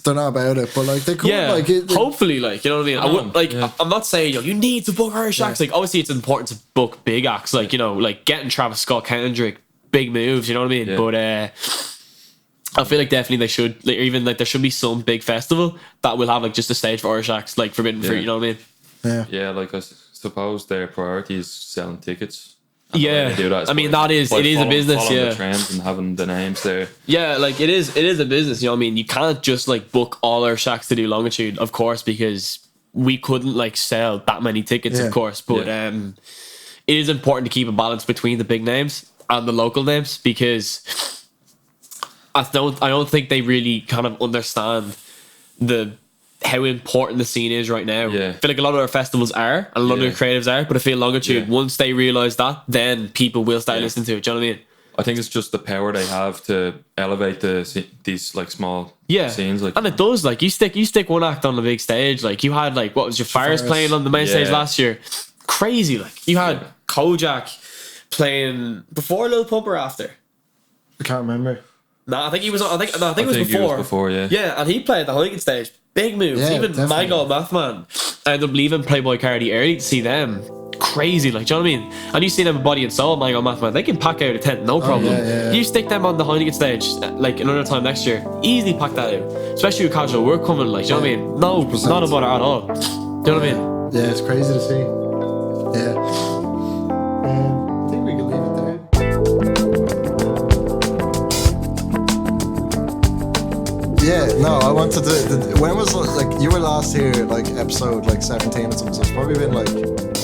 they're not about it, but like they could, like hopefully, like, you know what I mean. I would like. I'm not saying you need to book Irish acts. Like, obviously, it's important to book big acts. Like, you know, like getting Travis Scott, Kendrick, big moves. You know what I mean. Yeah. But I feel like definitely they should. Like, even like there should be some big festival that will have like just a stage for Irish acts, like Forbidden Fruit. You know what I mean. Yeah. Like I suppose their priority is selling tickets. Yeah, I mean it is a business. The trends and having the names there. Yeah, like it is a business. You know what I mean? You can't just like book all our shacks to do Longitude, of course, because we couldn't like sell that many tickets, of course. But it is important to keep a balance between the big names and the local names because I don't think they really kind of understand how important the scene is right now. I feel like a lot of our festivals are, and a lot of the creatives are, but I feel Longitude, once they realise that, then people will start listening to it. Do you know what I mean? I think it's just the power they have to elevate these like small scenes. Like, and it does. Like you stick one act on the big stage. Like you had like what was your Fires playing on the main stage last year? Crazy. Like you had Kojak playing before Lil Pump or after? I can't remember. No, I think he was. I think it was before. He was before, yeah, and he played the Heineken stage. Big moves. Even Mango and Mathman. I ended up leaving Playboy Cardi early to see them. Crazy, like, do you know what I mean? And you see them in Body and Soul, Mango and Mathman. They can pack out a tent, no problem. You stick them on the Heineken stage, like another time next year, easily pack that out. Especially with casual work coming, like, do you know what I mean? No, not about it at all. Do you know what I mean? Yeah, it's crazy to see. Yeah. I think we can leave it there. Yeah, no, I wanted to. When was like you were last here, like episode like 17 or something? So it's probably been like I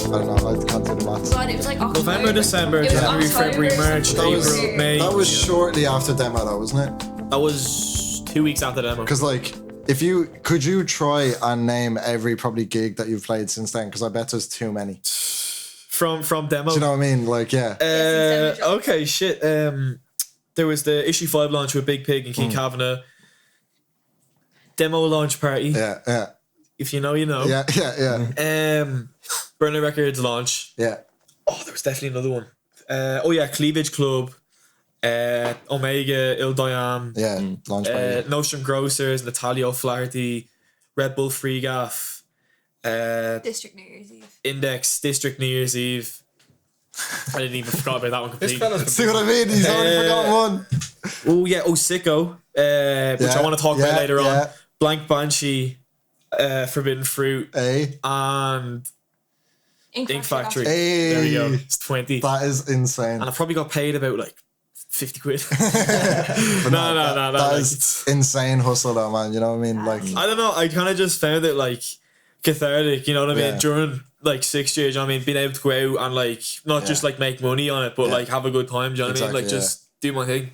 don't know. I can't do the maths. God, it was like October. November, December, January, February, March, April, May. That was shortly after demo, though, wasn't it? That was 2 weeks after demo. Because like, could you try and name every probably gig that you've played since then? Because I bet there's too many. From demo. Do you know what I mean? Like, yeah. Okay, shit. There was the Issue 5 launch with Big Pig and King Kavanagh. Demo launch party. Yeah. If you know, you know. Yeah. Burner Records launch. Yeah. Oh, there was definitely another one. Cleavage Club. Omega, Il Diam. Yeah. Launch party. Nostrum Grocers, Natalia O'Flaherty, Red Bull Free Gaff. District New Year's Eve. Index, District New Year's Eve. I didn't even forgot about that one This completely. fella's See what I mean? He's already forgotten one. Oh yeah, Sicko, which I want to talk about later on. Blank Banshee, Forbidden Fruit, and Ink Factory. Hey. There we go. It's 20. That is insane. And I probably got paid about like 50 quid. No. That like, is insane hustle, though, man. You know what I mean? Like, I don't know. I kind of just found it like cathartic. You know what I mean? Yeah. During like 6 years, you know what I mean, being able to go out and like not just like make money on it, but like have a good time. Do you know what I mean? Like just do my thing.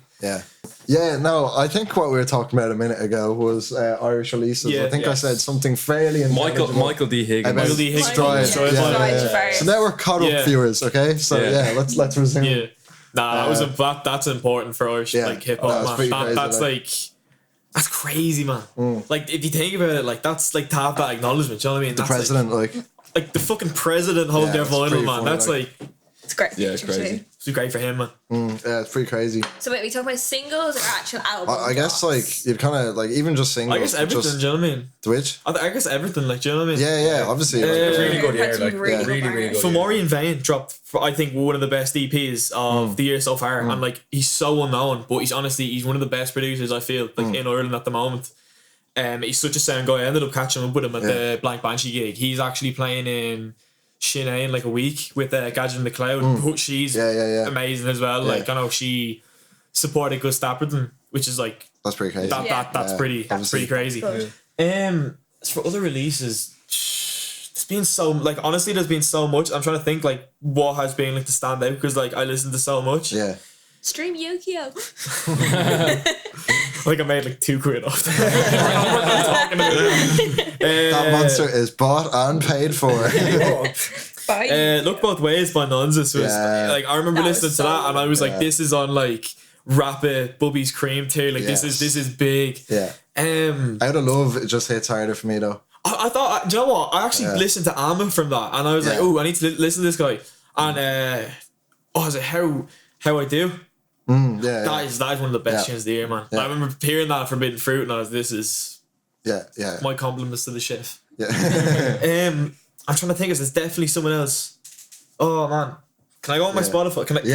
Yeah, no, I think what we were talking about a minute ago was Irish releases. Yeah, I think I said something fairly Michael D. Higgins. Michael D. Higgins. Stride. Stride. Yeah. So now we're caught up, viewers, okay? So let's resume. Yeah. Nah, that's important for Irish like hip hop, man. That's like that's crazy, man. Like if you think about it, like that's like to have that acknowledgement. You know what I mean? The that's president, like the fucking president holding their vinyl, man. That's like it's great. Yeah, it's crazy. It's great for him, man. yeah, it's pretty crazy. So wait, we talk about singles or actual albums? I guess like you'd kind of like even just singles. I guess everything. Just, do you know what I mean? Which? I guess everything. Like, do you know what I mean? Yeah, obviously. Like, really good year. That's Like, really really, good really good. Fomorian Vane dropped, I think, one of the best EPs of the year so far, and like he's so unknown, but he's one of the best producers I feel like in Ireland at the moment. He's such a sound guy. I ended up catching up with him at the Blank Banshee gig. He's actually playing in Sinead in like a week with Gadget in the Cloud. But she's amazing as well. Like I know she supported Gus Dapperton, which is like that's pretty crazy. That's pretty crazy. As for other releases, there's been so like honestly there's been so much. I'm trying to think like what has been like to stand out because like I listen to so much. Yeah. Stream Yu-Gi-Oh! Like I made like 2 quid off that. That monster is bought and paid for. Look Both Ways by Nonsus was like I remember listening to that and I was like this is on like Rapid Bubby's Cream tier, like this is big. Out of Love it just hits harder for me though. I thought, do you know what, I actually listened to Amma from that and I was like, oh, I need to listen to this guy and I was like, how I do. That is one of the best tunes of the year, man. I remember hearing that Forbidden Fruit and I was this is my compliments to the chef. I'm trying to think if there's definitely someone else. Oh man, can I go on my Spotify? Can I? Go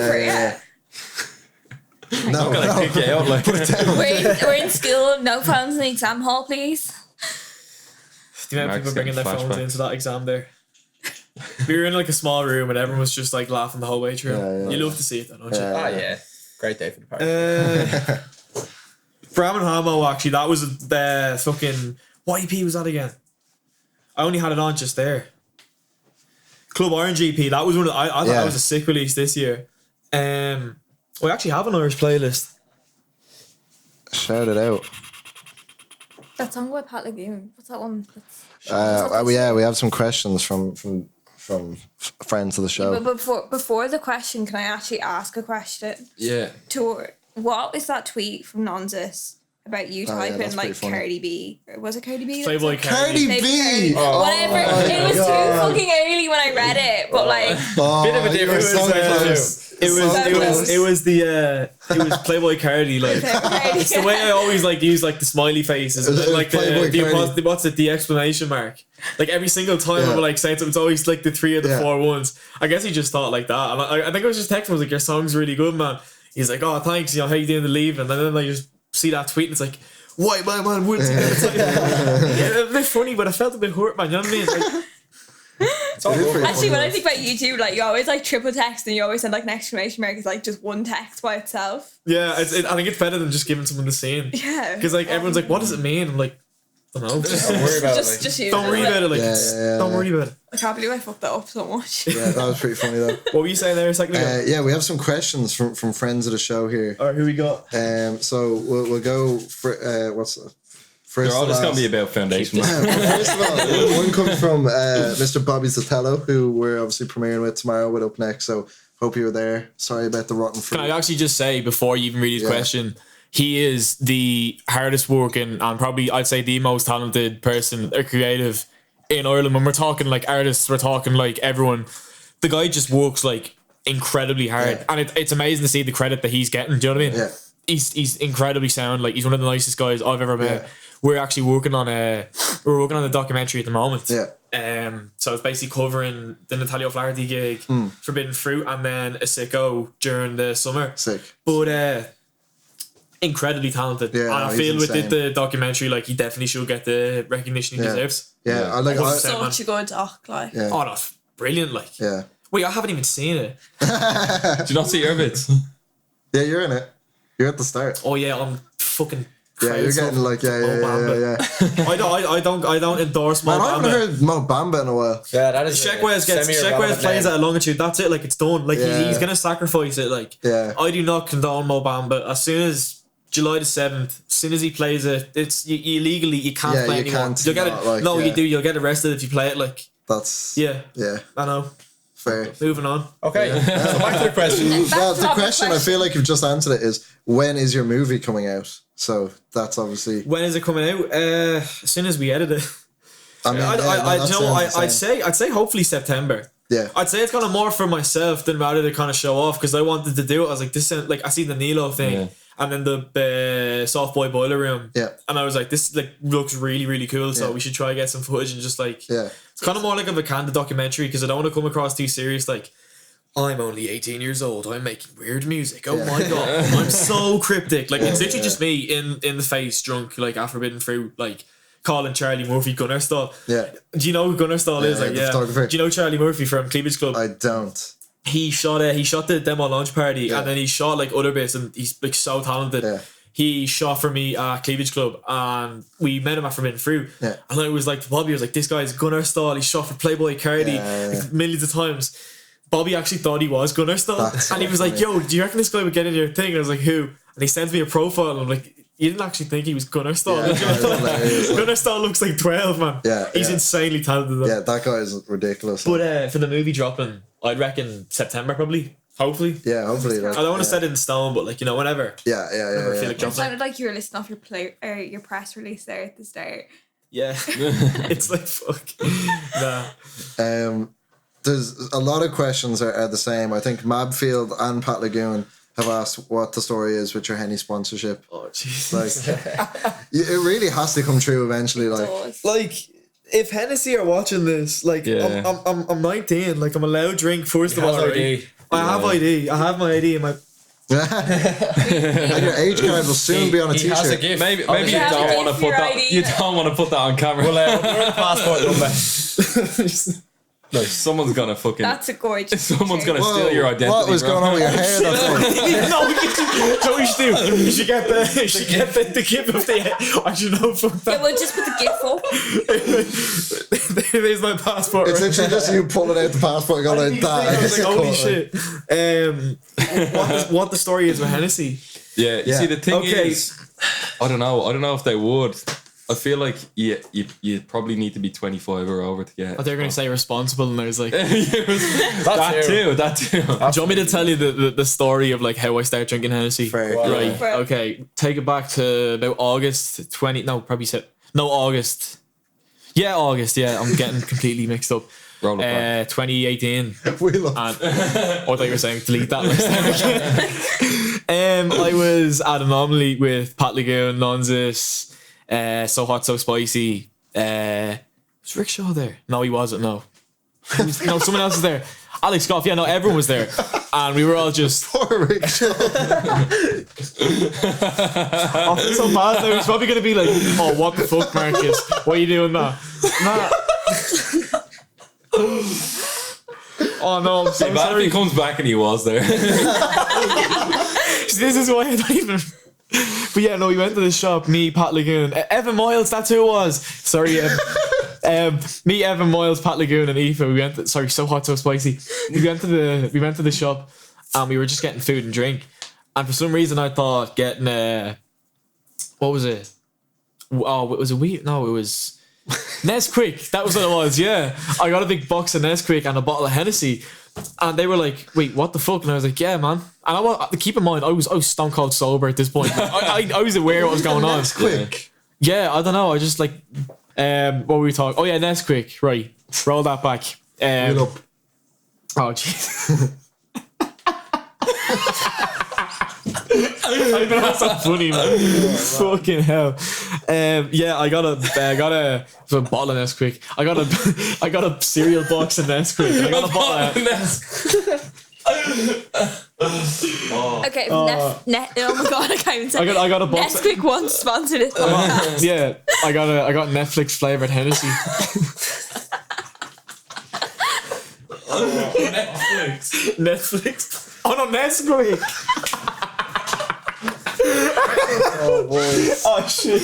for it. No, kick you out, like. We're in school. No phones in the exam hall, please. Do you remember people bringing their phones into that exam there? We were in like a small room and everyone was just like laughing the whole way through. You love to see it, though, don't you? Yeah. Great day for the party. Bram and Hamo, actually, that was the fucking. What EP was that again? I only had it on just there. Club Orange EP. That was one of the, I thought that was a sick release this year. We actually have an Irish playlist. Shout it out. That song by Pat Lagoon. What's that one? We have some questions from friends of the show. But before the question, can I actually ask a question? Yeah. What is that tweet from Nonsus about you typing like Cardi B? Was it Cardi B? Playboy Cardi B. Whatever. It was too fucking early when I read it, but like Bit of a difference. It was Playboy Cardi, like it's the way I always like use like the smiley faces and then, like the exclamation mark. Like every single time I'm like saying something, it's always like the 3 of the 4 ones. I guess he just thought like that. And I think I was just texting him, I was like, your song's really good, man. He's like, oh thanks, you know, how you doing to leave? And then I just see that tweet and it's like, white man wins. It's like, a bit funny, but I felt a bit hurt, man. You know what I mean? Like, It's all over. actually, when I think about YouTube, like you always like triple text and you always send like an exclamation mark is like just one text by itself. yeah, I think it's better than just giving someone the scene. Yeah. Because like everyone's like, what does it mean? I'm like, I don't know. Don't worry about it. Just use Don't it. worry about it. Like, don't worry about it. I can't believe I fucked that up so much. Yeah, that was pretty funny though. What were you saying there a second ago? We have some questions from friends of the show here. Alright, who we got? So we'll go for what's first. They're all just gonna be about foundation. First of all, one comes from Mr. Bobby Zatello, who we're obviously premiering with tomorrow with Up Next. So hope you were there. Sorry about the rotten fruit. Can I actually just say before you even read his question, he is the hardest working and probably I'd say the most talented person or creative in Ireland. When we're talking like artists, we're talking like everyone. The guy just works like incredibly hard, and it's amazing to see the credit that he's getting. Do you know what I mean? Yeah. He's incredibly sound. Like he's one of the nicest guys I've ever met. We're actually working on a documentary at the moment. Yeah. So it's basically covering the Natalia O'Flaherty gig, Forbidden Fruit, and then a Sicko during the summer. Sick. But incredibly talented. Yeah, and I he's feel insane. with the documentary, like, he definitely should get the recognition he deserves. Yeah, I like. Such a good doc, like. Yeah. Oh, no, brilliant, like. Yeah. Wait, I haven't even seen it. Did you not see your bits? Yeah, you're in it. You're at the start. Oh yeah, I'm fucking. Yeah, you're getting like yeah. I don't endorse Mo Man, I haven't Bamba. heard Mo Bamba in a while. Yeah, that is. Sheckwes plays at a Longitude. That's it. Like, it's done. Like, Yeah. he's gonna sacrifice it. Like, Yeah. I do not condone Mo Bamba. As soon as July the 7th, as soon as he plays it, it's you legally you can't Yeah, play you anymore. can't You'll get not, it. like, No, yeah. you do. You'll get arrested if you play it. Like, That's yeah, yeah, I know. fair. Moving on. Okay, so back to the question. Well, the not the question, I feel like you've just answered it, is when is your movie coming out? So that's obviously. When is it coming out? As soon as we edit it. I mean, I'd say hopefully September. Yeah. I'd say it's kind of more for myself than rather to kind of show off, because I wanted to do it. I was like, this sound, like, I see the Nilo thing, Yeah. and then the Soft Boy Boiler Room, Yeah. and I was like, this like looks really really cool. So Yeah. we should try to get some footage and just like Yeah. it's kind of more like of a candid documentary, because I don't want to come across too serious. Like, I'm only 18 years old. I'm making weird music. Oh my god, I'm so cryptic. Like, it's literally just me in the face, drunk, like at Forbidden Fruit, like calling Charlie Murphy Gunnar Stall. Yeah. Do you know who Gunnar Stall is? Yeah, Like, the yeah. photographer. Do you know Charlie Murphy from Cleavage Club? I don't. He shot the demo launch party, Yeah. and then he shot like other bits, and he's like so talented. Yeah. He shot for me at Cleavage Club, and we met him at Forbidden Fruit. Yeah. And I was like to Bobby, I was like, this guy's Gunnar Stall. He shot for Playboy Cardi like, millions of times. Bobby actually thought he was Gunnar Stall, That's and he so was like, funny. "Yo, do you reckon this guy would get in your thing?" And I was like, "Who?" And he sends me a profile, and I'm like, "You didn't actually think he was Gunnar Stall?" Yeah, that's hilarious. Gunnar Stall looks like 12, man. Yeah, he's yeah. insanely talented. Though. Yeah, that guy is ridiculous. But for the movie dropping, I'd reckon September probably. Hopefully. yeah, hopefully. I don't want to set it in stone, but like, you know, whenever. Yeah, yeah, Whenever I yeah. feel like Yeah. It dropping. sounded like you were listing off your press release there at the start. Yeah. It's like, fuck. Nah. There's a lot of questions are the same. I think Mabfield and Pat Lagoon have asked what the story is with your Henny sponsorship. Oh, jeez. Like, it really has to come true eventually. Like, Like, if Hennessy are watching this, like, Yeah. I'm 19. Like, I'm allowed to drink first of has all. Right? ID. I have ID. I have my ID in my. and your age card will soon be on a He has a t-shirt. gift. Maybe Obviously. you have don't to want to give put your that. ID. You don't want to put that on camera. Well, we're a passport number. Like, someone's gonna fucking. That's a gorgeous. Someone's gonna Whoa, steal your identity. what was bro. going on with your hair? That's No, what you should do? You should get the gift of the. Actually, no, fuck Yeah, that. we'll just put the GIF up. There's my passport. It's right literally just you pulling out the passport and going like that. I was like, Cool, holy like- shit. What the story is with Hennessy? Yeah, you Yeah. see, the thing Okay. is, I don't know if they would. I feel like you probably need to be 25 or over to get. Oh, they're going to say responsible, and I was like, do that too. you want me to tell you the story of like how I started drinking Hennessy? Fair. Right. Fair. Okay. Take it back to about August 20. No, probably August. Yeah, August. Yeah, I'm getting completely mixed up. Roll it back. 2018. We love And I thought you were saying delete that. I was at Anomaly with Pat Lagoon, Nonsis, So Hot So Spicy. Was Rick Shaw there? No, he wasn't. No, no, someone else was there. Alex Goff. Yeah, no, everyone was there, and we were all just. poor Rick Shaw. I feel so bad now. He's probably gonna be like, "Oh, what the fuck, Marcus? What are you doing now?" Nah. Oh no, I'm so But if sorry. he comes back and he was there. This is why I don't even. But yeah, no, we went to the shop. Me, Pat Lagoon, Evan Miles. That's who it was. Sorry, me, Evan Miles, Pat Lagoon, and Aoife. We went. So Hot, So Spicy. We went to the shop, and we were just getting food and drink. And for some reason, I thought getting what was it? Oh, it was a wheat. No, it was Nesquik. That was what it was. Yeah, I got a big box of Nesquik and a bottle of Hennessy. And they were like, "Wait, what the fuck?" And I was like, "Yeah, man." And I want keep in mind, I was stone cold sober at this point. I was aware of what was going on. Quick. Yeah, I don't know. I just like, what were we talking? Oh yeah, Nesquik. Right, roll that back. Wheel up. Oh jeez. I know that's so funny, man. Fucking hell. Yeah, I got a bottle of Nesquik. I got a cereal box of Nesquik. I got a bottle of Okay, oh my god, I can't even say. I got a box. Nesquik once sponsored this podcast. Yeah, I got Netflix flavored Hennessy. Netflix. Oh no, Nesquik. Oh boy. Oh shit.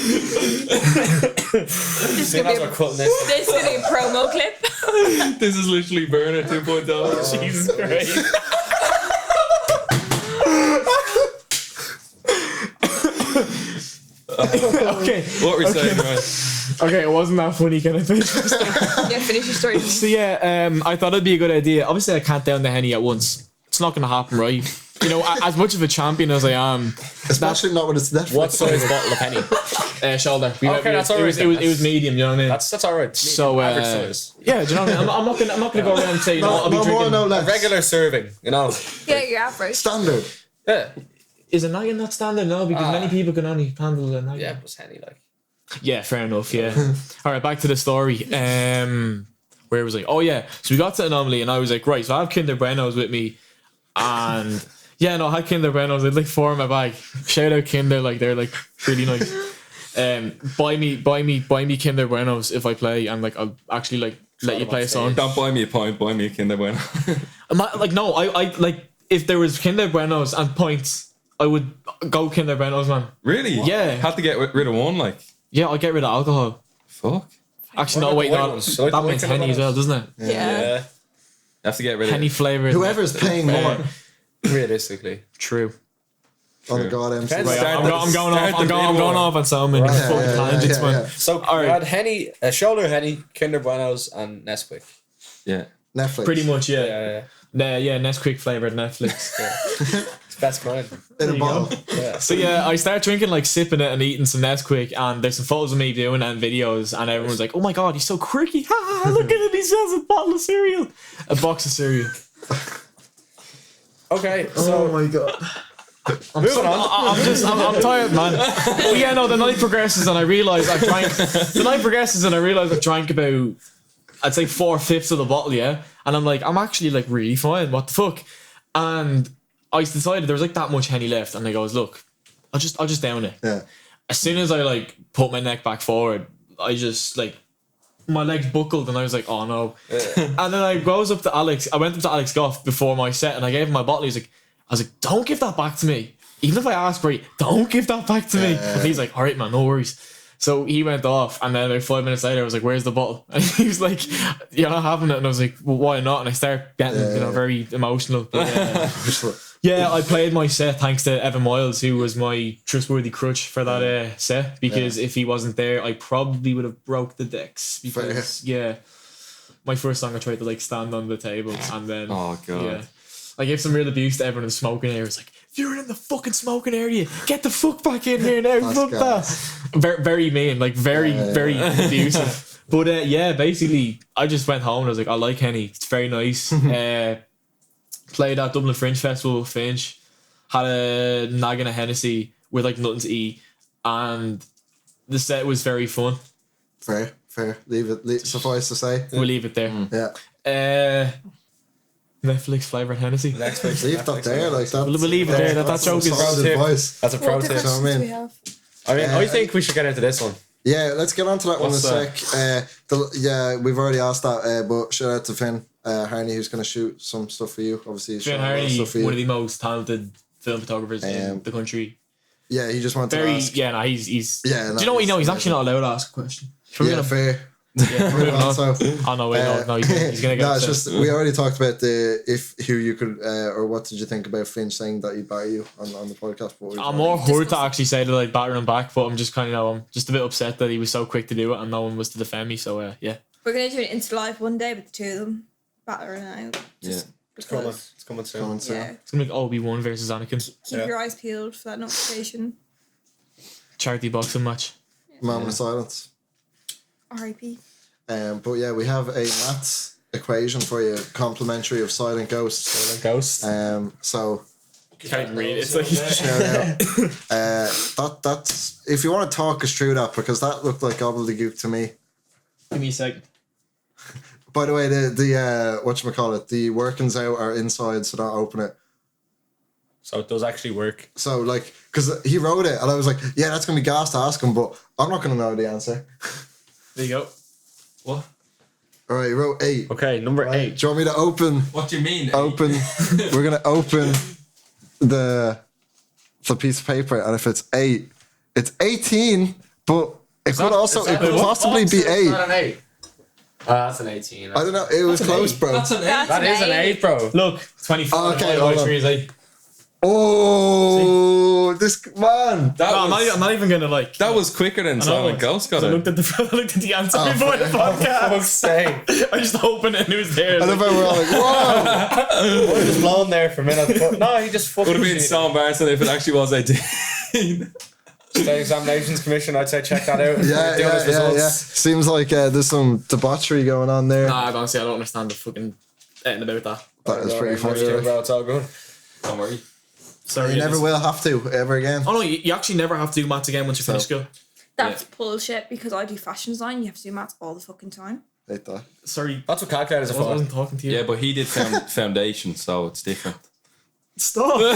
This is gonna be a promo clip. This is literally Burner 2.0. Jesus Christ. Okay. What were you saying, right? Okay, it wasn't that funny. Can I finish my story? Yeah, finish your story. So yeah, I thought it'd be a good idea. Obviously, I can't down the Henny at once. It's not going to happen, right? You know, as much of a champion as I am, especially not when it's Netflix. What size bottle of Henny? Shoulder. Okay, that's alright. It was medium. You know what I mean? That's alright. So Average size. Yeah, do you know what I mean? I'm not gonna go around and say, you know, I'll be no drinking. more, no less. A regular serving, you know. Yeah, your average. Standard. Yeah. Is it not in that standard? No, because many people can only handle it. Yeah, but it's Henny like. Yeah, fair enough. Yeah. All right, back to the story. Where was I? Oh yeah, so we got to Anomaly, and I was like, right, so I have Kinder Buenos with me, and yeah, no, I had Kinder Buenos. I had like 4 in my bag. Shout out Kinder, like they're like really nice. Buy me Kinder Buenos if I play, and like I'll actually like let you play a song. Don't buy me a pint, buy me a Kinder Bueno. Like no, I like if there was Kinder Buenos and points, I would go Kinder Buenos, man. Really? Yeah. Had to get rid of one, like. Yeah, I'll get rid of alcohol. Fuck. Actually, no, wait, no. That means Henny as well, doesn't it? Yeah. You have to get rid of Henny flavored. Whoever's paying more. Realistically. True. Oh my god, MC. Right, I'm going off on so many fucking tangents, man. So All right. you had Henny, shoulder Henny, Kinder Buenos, and Nesquik. Yeah. Netflix. Pretty much, yeah. Yeah. Nesquik flavored Netflix. It's best kind. In a bottle. Yeah. So yeah, I start drinking, like sipping it and eating some Nesquik, and there's some photos of me doing it and videos, and everyone's like, "Oh my god, he's so quirky! Ha! Look at him, he sells a bottle of cereal, a box of cereal." Okay, so Oh my god. moving on. I'm tired, man. But yeah, no, the night progresses, and I realise I've drank. The night progresses, and I realise I've drank about, I'd say 4/5 of the bottle, yeah, and I'm like, I'm actually like really fine. What the fuck? And I decided there was like that much Henny left, and I goes, look, I'll just down it. Yeah. As soon as I like put my neck back forward, I just like my legs buckled, and I was like, oh no. And then I goes up to Alex. I went up to Alex Goff before my set, and I gave him my bottle. I was like, don't give that back to me. Even if I ask for it, don't give that back to me. And he's like, all right, man, no worries. So he went off, and then about 5 minutes later, I was like, where's the bottle? And he was like, you're not having it. And I was like, well, why not? And I started getting, very emotional. But, yeah, I played my set thanks to Evan Miles, who was my trustworthy crutch for that set, because if he wasn't there, I probably would have broke the decks. Because, my first song I tried to like stand on the table, and then Oh god. yeah, I gave some real abuse to everyone in the smoking area. It's like, you're in the fucking smoking area, get the fuck back in here now. Fuck that. Very, very mean, like very abusive. But basically, I just went home and I was like, I like Henny. It's very nice. Played at Dublin Fringe Festival with Finch. Had a nagging of Hennessy with like nothing to eat, and the set was very fun. Fair. Suffice to say. We'll leave it there. Yeah. Netflix flavored Hennessy. Netflix. Leave that there, like that. We'll leave it there. That joke is. solid advice. That's a pro What tip. difference So, I mean- do we have? I mean, I think we should get into this one. Yeah, let's get on to that What's one in a sec. We've already asked that, but shout out to Finn Harney, who's going to shoot some stuff for you. Obviously, he's Finn shooting a lot of Harney, stuff for you. one of the most talented film photographers in the country. Yeah, he just wanted to ask. He's. Yeah, Do you know what? He's actually not allowed to ask a question. Yeah, fair. Yeah, Moving on, so, oh no, wait, no, he's gonna get. no, it's upset. just we already talked about who you could or what did you think about Finch saying that he'd buy you on the podcast? But I'm more hurt to actually say that I'd batter him back, but I'm just kind of I'm just a bit upset that he was so quick to do it and no one was to defend me. So yeah. We're gonna do an Insta live one day with the two of them battering out. Yeah. It's coming soon. Yeah. It's gonna be like Obi-Wan versus Anakin. Keep your eyes peeled for that notification. Charity boxing match. Moment of silence. R.I.P. But yeah, we have a maths equation for you, complimentary of Silent Ghost. Ghost. So Can't read it. It's like That's if you want to talk us through that, because that looked like gobbledygook to me. give me a second. By the way, the whatchamacallit, the workings out are inside, so don't open it. So it does actually work. So like, because he wrote it, and I was like, yeah, that's gonna be gas to ask him, but I'm not gonna know the answer. There you go. What? All right, he wrote 8. Okay, number 8. Do you want me to open? What do you mean? Open. We're gonna open the piece of paper, and if it's 8, it's 18. But it could possibly be 8. Not an 8. That's an 18. I don't know. It was close, bro. That's an 8. That is an 8, bro. Look, 24. Okay, hold on. 8. Oh, this man. I'm not even gonna like. That was quicker than Silent Ghost got I it. looked at the answer before the podcast. I just opened it and it was there. I love how we're all like, whoa. I was just blown there for a minute. But no, he just fucking. Would have been so embarrassing if it actually was 18. State Examinations Commission, I'd say check that out. Yeah. Seems like there's some debauchery going on there. Nah, honestly, I don't understand the fucking anything about that. That is pretty funny. Bro, it's all good. Don't worry. Sorry, you never will have to ever again. Oh no, you actually never have to do maths again once you finish school. That's bullshit because I do fashion design. You have to do maths all the fucking time. Hate that. Sorry, That's what calculators are I for. wasn't talking to you. Yeah, but he did foundation, so it's different. Stop. Oh,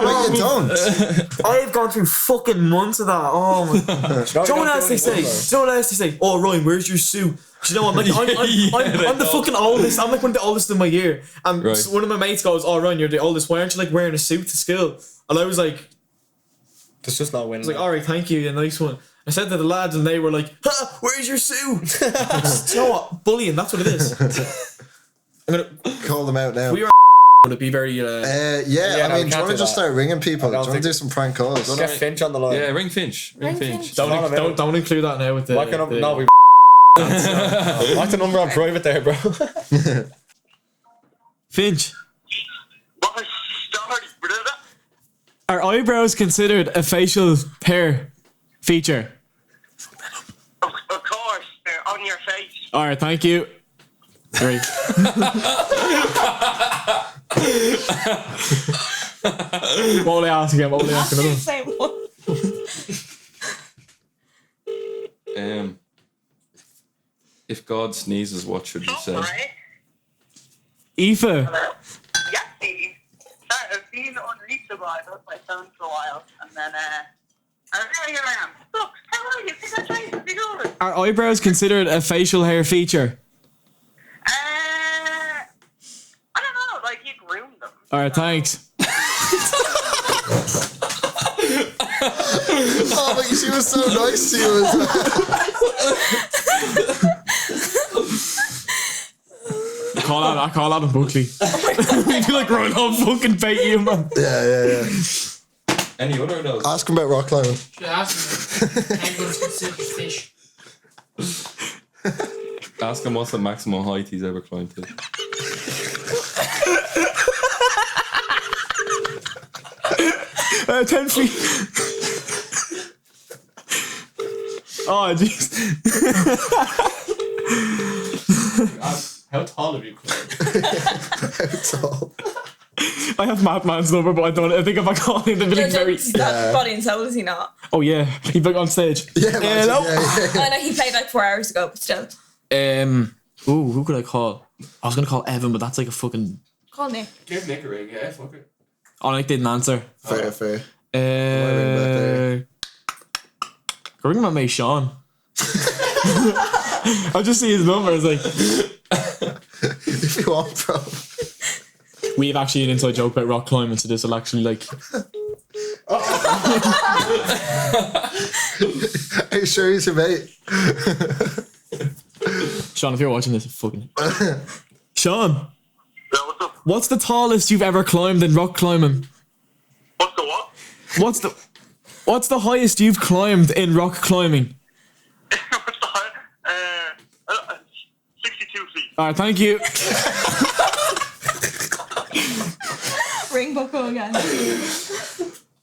but you don't. I've gone through fucking months of that. Oh my god. Do you know what else they say? Oh Ryan, where's your suit? Do you know I'm like I'm the fucking oldest. I'm like one of the oldest in my year. And Right. one of my mates goes, "Oh Ryan, you're the oldest. Why aren't you like wearing a suit to school?" And I was like, It's just not winning. I was like, "All right, thank you, a nice one." I said to the lads, and they were like, "Ha, where's your suit?" Do you know what? Bullying. That's what it is. I'm gonna Call them out now. We are gonna be very. Yeah, no, I mean, we do you can't want to do just that. start ringing people? Do you don't want to do think- some prank calls? Get Finch on the line. Yeah, ring Finch. Ring Finch. Don't include that now with the. Why can't no, we. What's the number on private there, bro? Finch. Are eyebrows considered a facial hair feature? Of course, they're on your face. All right, thank you. Great. What will I ask again? What will I ask another one? Same one. If God sneezes, what should you say? Right? Aoife. Yeah, Steve. Sorry, I've been unreachable. I lost my phone for a while, and then and here I am. Look, how are you? Think I'm trying to be good. Are eyebrows considered a facial hair feature? I don't know. Like you groom them. All right, thanks. Oh, but she was so nice to you as well. I call out of Buckley. We'd be like, right, I'll fucking bait you, man. Yeah. Any other of those? Ask him about rock climbing. Should ask him. Kangaroos consider fish. Ask him what's the maximum height he's ever climbed to. 10 feet. Oh, jeez. How tall have you climbed? How tall? I have Madman's number, but I don't. I think if I call him, they'll be like very. That's body and soul, is he not? Oh yeah, he's like on stage. Yeah, imagine, Hello. I know he played like 4 hours ago, but still. Ooh, who could I call? I was gonna call Evan, but that's like a fucking. Call Nick. Give Nick a ring, yeah, fuck it. Oh, Nick didn't answer. Fair. Go ring my mate Sean. I just see his number. It's like If you want, bro. we have actually an inside joke about rock climbing, so this will actually like. Are you sure he's your mate? Sean, if you're watching this, fucking. Sean, Yeah, what's up? what's the tallest you've ever climbed in rock climbing? What's the what? What's the highest you've climbed in rock climbing? What's the height? 62 feet. All right, thank you. Ring Bucko again.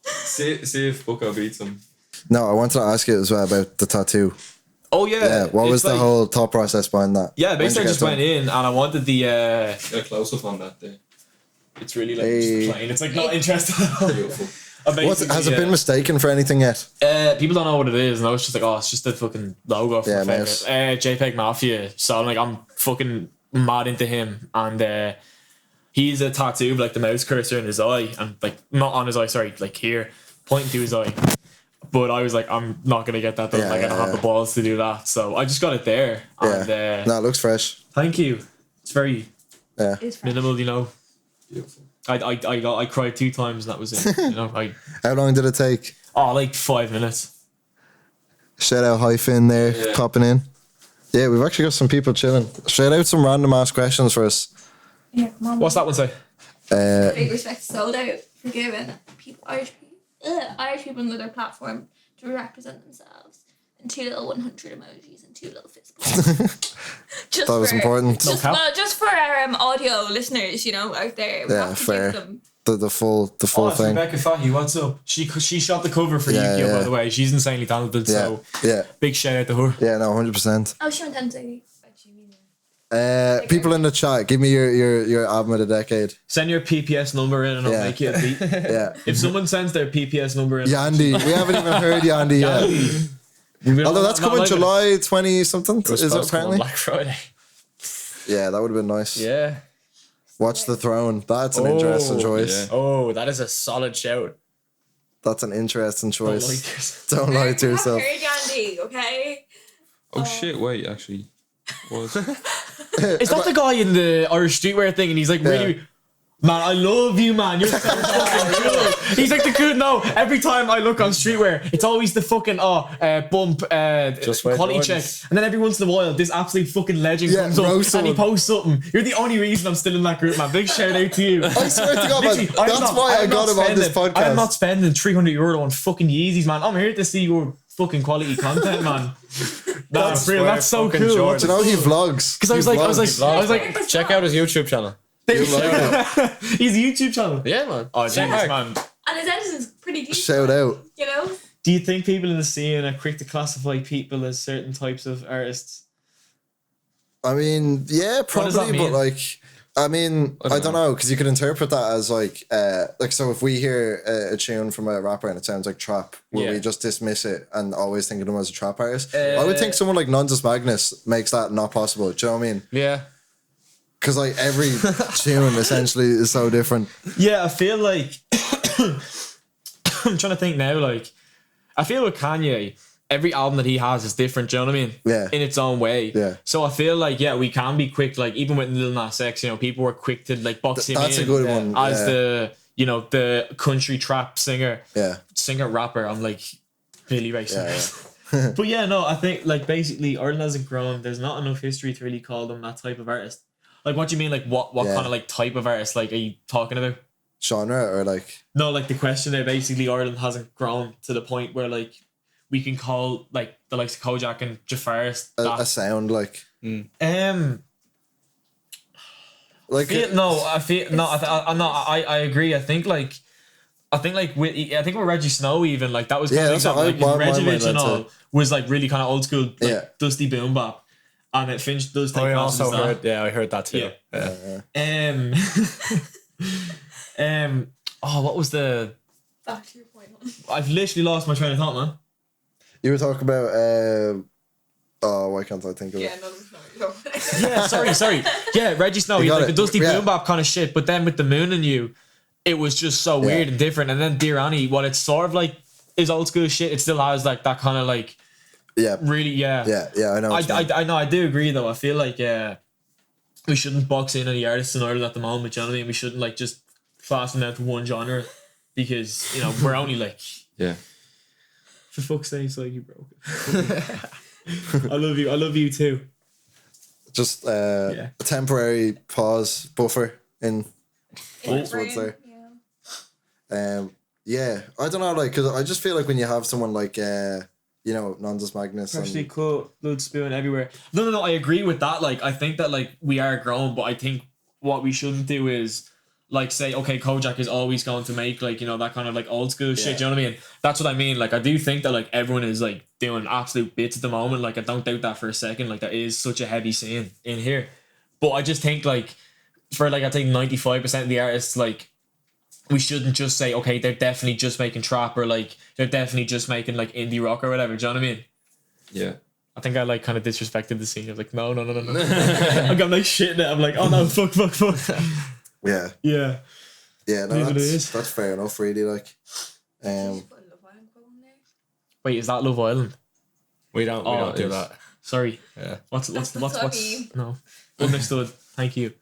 See if Bucko beats him. No, I wanted to ask you as well about the tattoo. Oh yeah. Yeah. What was the whole thought process behind that? Yeah, basically I just went in and I wanted the Get a close up on that day. it's really like just plain. It's like not interesting at all. Beautiful. Has it been mistaken for anything yet? People don't know what it is, and I was just like, oh, it's just the fucking logo for my nice. favorite. JPEG Mafia. So I'm fucking mad into him, and he's a tattoo with like the mouse cursor in his eye, and like not on his eye, sorry, like here, pointing to his eye. But I was like, I'm not gonna get that done. I don't have the balls to do that, so I just got it there. Yeah. And, no, it looks fresh. Thank you. It's very minimal, you know. Beautiful. I cried 2 times and that was it. You know, How long did it take? like 5 minutes. Shout out Hyphen there, popping in. Yeah, we've actually got some people chilling. Shout out some random ass questions for us. Yeah, come on. What's that one say? Big respect sold out for giving Irish people another platform to represent themselves. And 2 little 100 emojis and 2 little fist bumps. Just that was important. Just for our audio listeners, you know, out there. We have to fair. give them. The full thing. Rebecca Fahy, what's up? She shot the cover for Yu-Gi-Oh, by the way. She's insanely talented, so big shout out to her. Yeah, no, 100%. Oh, she went on to people in the chat, give me your album of the decade. Send your PPS number in and I'll make you a beat. Yeah. If someone sends their PPS number in. Yandy. We haven't even heard Yandy yet. Although that's coming July 20 something. Is it apparently? Black Friday. Yeah, that would have been nice. Yeah. Watch the Throne. That's an interesting choice. Yeah. Oh, that is a solid shout. That's an interesting choice. Don't lie to yourself. Heard Yandy, okay? Oh shit! Wait, actually, was is that the guy in the Irish streetwear thing? And he's like, really, man, I love you, man. You're so fucking cool. He's like the cool. No, every time I look on streetwear, it's always the fucking bump quality check. And then every once in a while, this absolute fucking legend comes up and he posts something. You're the only reason I'm still in that group, man. Big shout out to you. I swear to God, man, that's why I got him on this podcast. I'm not spending €300 on fucking Yeezys, man. I'm here to see your fucking quality content, man. That's real. That's so cool. Do you know he vlogs? Because I was like, check out his YouTube channel. He's a YouTube channel. Yeah, man. Oh, jeez, man. And his editing's pretty decent. Shout out. You know? Do you think people in the scene are quick to classify people as certain types of artists? I mean, yeah, probably, but like, I mean, I don't know, because you could interpret that as like so if we hear a tune from a rapper and it sounds like trap, will we just dismiss it and always think of them as a trap artist? I would think someone like Nonsus Magnus makes that not possible. Do you know what I mean? Yeah. Because like every tune essentially is so different. Yeah, I feel like I'm trying to think now. Like, I feel with Kanye, every album that he has is different. Do you know what I mean? Yeah. In its own way. Yeah. So I feel like we can be quick. Like even with Lil Nas X, you know, people were quick to like box him That's in a good one. as the country trap singer. Yeah. Singer rapper. I'm like Billy Ray Cyrus. Yeah. But yeah, no, I think like basically Ireland hasn't grown. There's not enough history to really call them that type of artist. Like, what do you mean? Like, what kind of like type of artist? Like, are you talking about genre or like? No, like the question there. Basically, Ireland hasn't grown to the point where like we can call like the likes of Kojak and Jafaris a sound like. Like I agree. I think with Reggie Snow even like that was kind of like Reggie and all was like really kind of old school like dusty boom bop. And it finished those things. I also heard. Yeah, I heard that too. Yeah. What was the? Back to your point. I've literally lost my train of thought, man. You were talking about. Why can't I think of it? Yeah, sorry. Yeah, Reggie Snow. He's like a dusty boom bop kind of shit. But then with the Moon and You, it was just so weird and different. And then Dear Annie, what it's sort of like is old school shit. It still has like that kind of like. Yeah. Really, yeah. Yeah, I know. I know, I do agree though. I feel like we shouldn't box in any artists in Ireland at the moment, you know what I mean? We shouldn't like just fasten down to one genre because, you know, we're only like for fuck's sake, like you broke it. I love you too. Just a temporary pause buffer in what's there. Yeah. I don't know, like, because I just feel like when you have someone like you know, Nonsus Magnus. Actually, cool. Blood spewing everywhere. No. I agree with that. Like, I think that like we are grown, but I think what we shouldn't do is like say, okay, Kojak is always going to make like, you know, that kind of like old school shit. Do you know what I mean? That's what I mean. Like I do think that like everyone is like doing absolute bits at the moment. Like I don't doubt that for a second. Like there is such a heavy scene in here. But I just think like for like I think 95% of the artists, like we shouldn't just say, okay, they're definitely just making trap or like they're definitely just making like indie rock or whatever. Do you know what I mean? Yeah. I think I like kind of disrespected the scene. I was like, no. I'm like shitting it. I'm like, oh no, fuck. Yeah. Yeah. Yeah, no, Leave it as. that's fair enough, really. Like, Wait, is that Love Island? We don't do that. Sorry. Yeah. What's I mean. no. Understood. Thank you.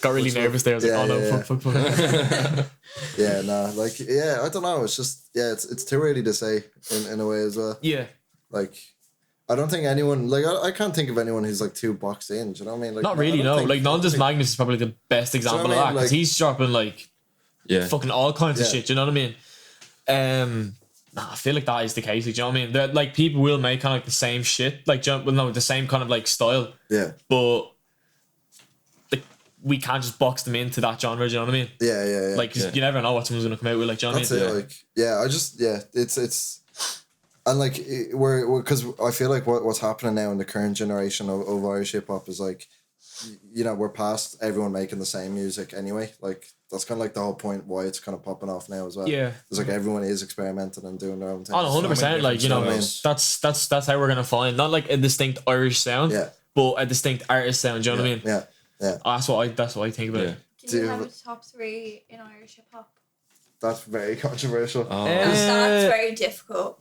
Got really nervous there. I was like, oh no, fuck. Yeah, no, like, yeah, I don't know. It's just, yeah, it's too early to say in a way as well. Yeah. Like, I don't think anyone, like, I can't think of anyone who's like too boxed in. Do you know what I mean? Like, Not really, no. Like, Nondus Magnus is probably the best example of that because he's dropping like fucking all kinds of shit. Do you know what I mean? I feel like that is the case. Like, do you know what I mean? That like people will make kind of like the same shit, like the same kind of like style. Yeah. But like we can't just box them into that genre. Do you know what I mean? Yeah. Like you never know what someone's gonna come out with. Like, do you know what I mean? That's it. Like, yeah, I just it's. And like we're because I feel like what's happening now in the current generation of Irish hip hop is like, you know, we're past everyone making the same music anyway. Like that's kind of like the whole point why it's kind of popping off now as well. Yeah, it's like everyone is experimenting and doing their own thing. 100%. Like, you know, that's how we're gonna find not like a distinct Irish sound, but a distinct artist sound. Do you know what I mean? Yeah. That's what I think about it. Do you have a top 3 in Irish hip hop? That's very controversial. That's very difficult.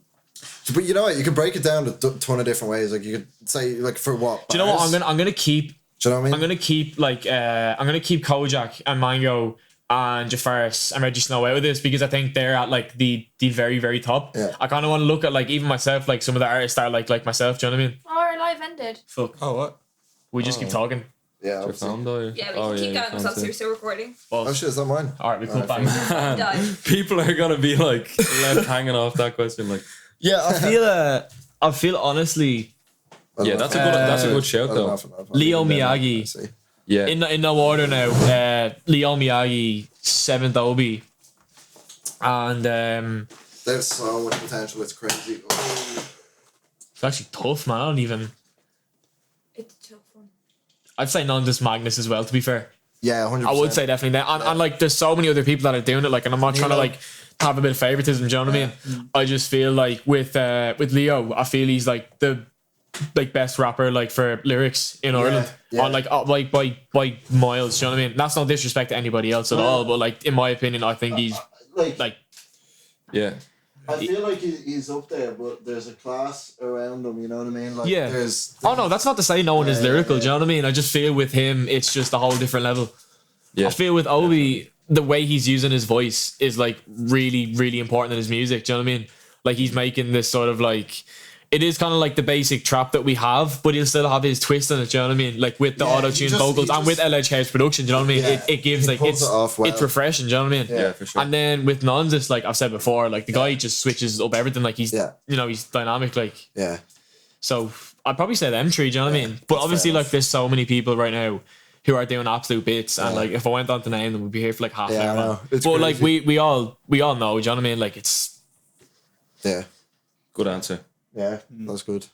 But you know what? You could break it down a ton of different ways. Like you could say, like for what? Do you know what? I'm gonna keep. Do you know what I mean? I'm gonna keep like I'm gonna keep Kojak and Mango and Jafaris and Reggie Snow out of this because I think they're at like the very very top. Yeah. I kind of want to look at like even myself, like some of the artists that are like myself. Do you know what I mean? Oh, our live ended. Fuck. Oh, what? We just keep talking. Yeah. Yeah, we can keep going because I'm still recording. Well, oh shit, is that mine? All right, we cut back. People are gonna be like left hanging off that question. Like, yeah, I feel honestly. Yeah, that's a good shout though. Leo Miyagi. Yeah. In no order now. Leo Miyagi, 7th Obi, and there's so much potential. It's crazy. Oh. It's actually tough, man. I don't even. It's a tough one. I'd say Nondus Magnus as well. To be fair. Yeah, 100%. I would say definitely that, and like there's so many other people that are doing it. Like, and I'm not trying to like have a bit of favoritism. Do you know what I mean? I just feel like with Leo, I feel he's like the best rapper like for lyrics in Ireland. On like by miles. Do you know what I mean? That's no disrespect to anybody else at all, but like in my opinion, I think he's like yeah. I feel like he's up there, but there's a class around him. You know what I mean? Like, there's oh no, that's not to say no one is lyrical. Do you know what I mean? I just feel with him, it's just a whole different level. Yeah. I feel with Obi, the way he's using his voice is like really, really important in his music. Do you know what I mean? Like he's making this sort of like, it is kind of like the basic trap that we have, but he'll still have his twist on it. Do you know what I mean? Like with the auto-tune vocals and with LHK's production. Do you know what I mean? It gives like it's refreshing. Do you know what I mean? Yeah, for sure. And then with Nondus, like I've said before, like the guy just switches up everything. Like he's you know, he's dynamic. Like so I'd probably say them three. Do you know what I mean? But obviously, like there's so many people right now who are doing absolute bits, and like if I went on to name them, we'd be here for like half an hour. But crazy. Like we all know. Do you know what I mean? Like it's good answer. Yeah, that's good.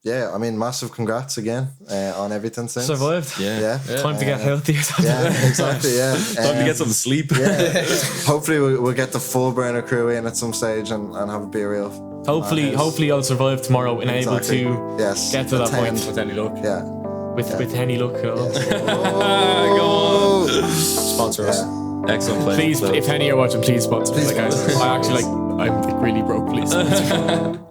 Yeah, I mean, massive congrats again on everything since. Survived. Yeah. Time to get healthy. Yeah, exactly, yeah. Time to get some sleep. Yeah. Hopefully we'll get the full burner crew in at some stage and have a beer real. Hopefully I'll survive tomorrow and able to get to that point. With any luck. Yeah. With Henny luck. Go on. Sponsor us. Excellent play. Please, if Henny are watching, please sponsor me. Like, I actually like, I'm like really broke. Please sponsor.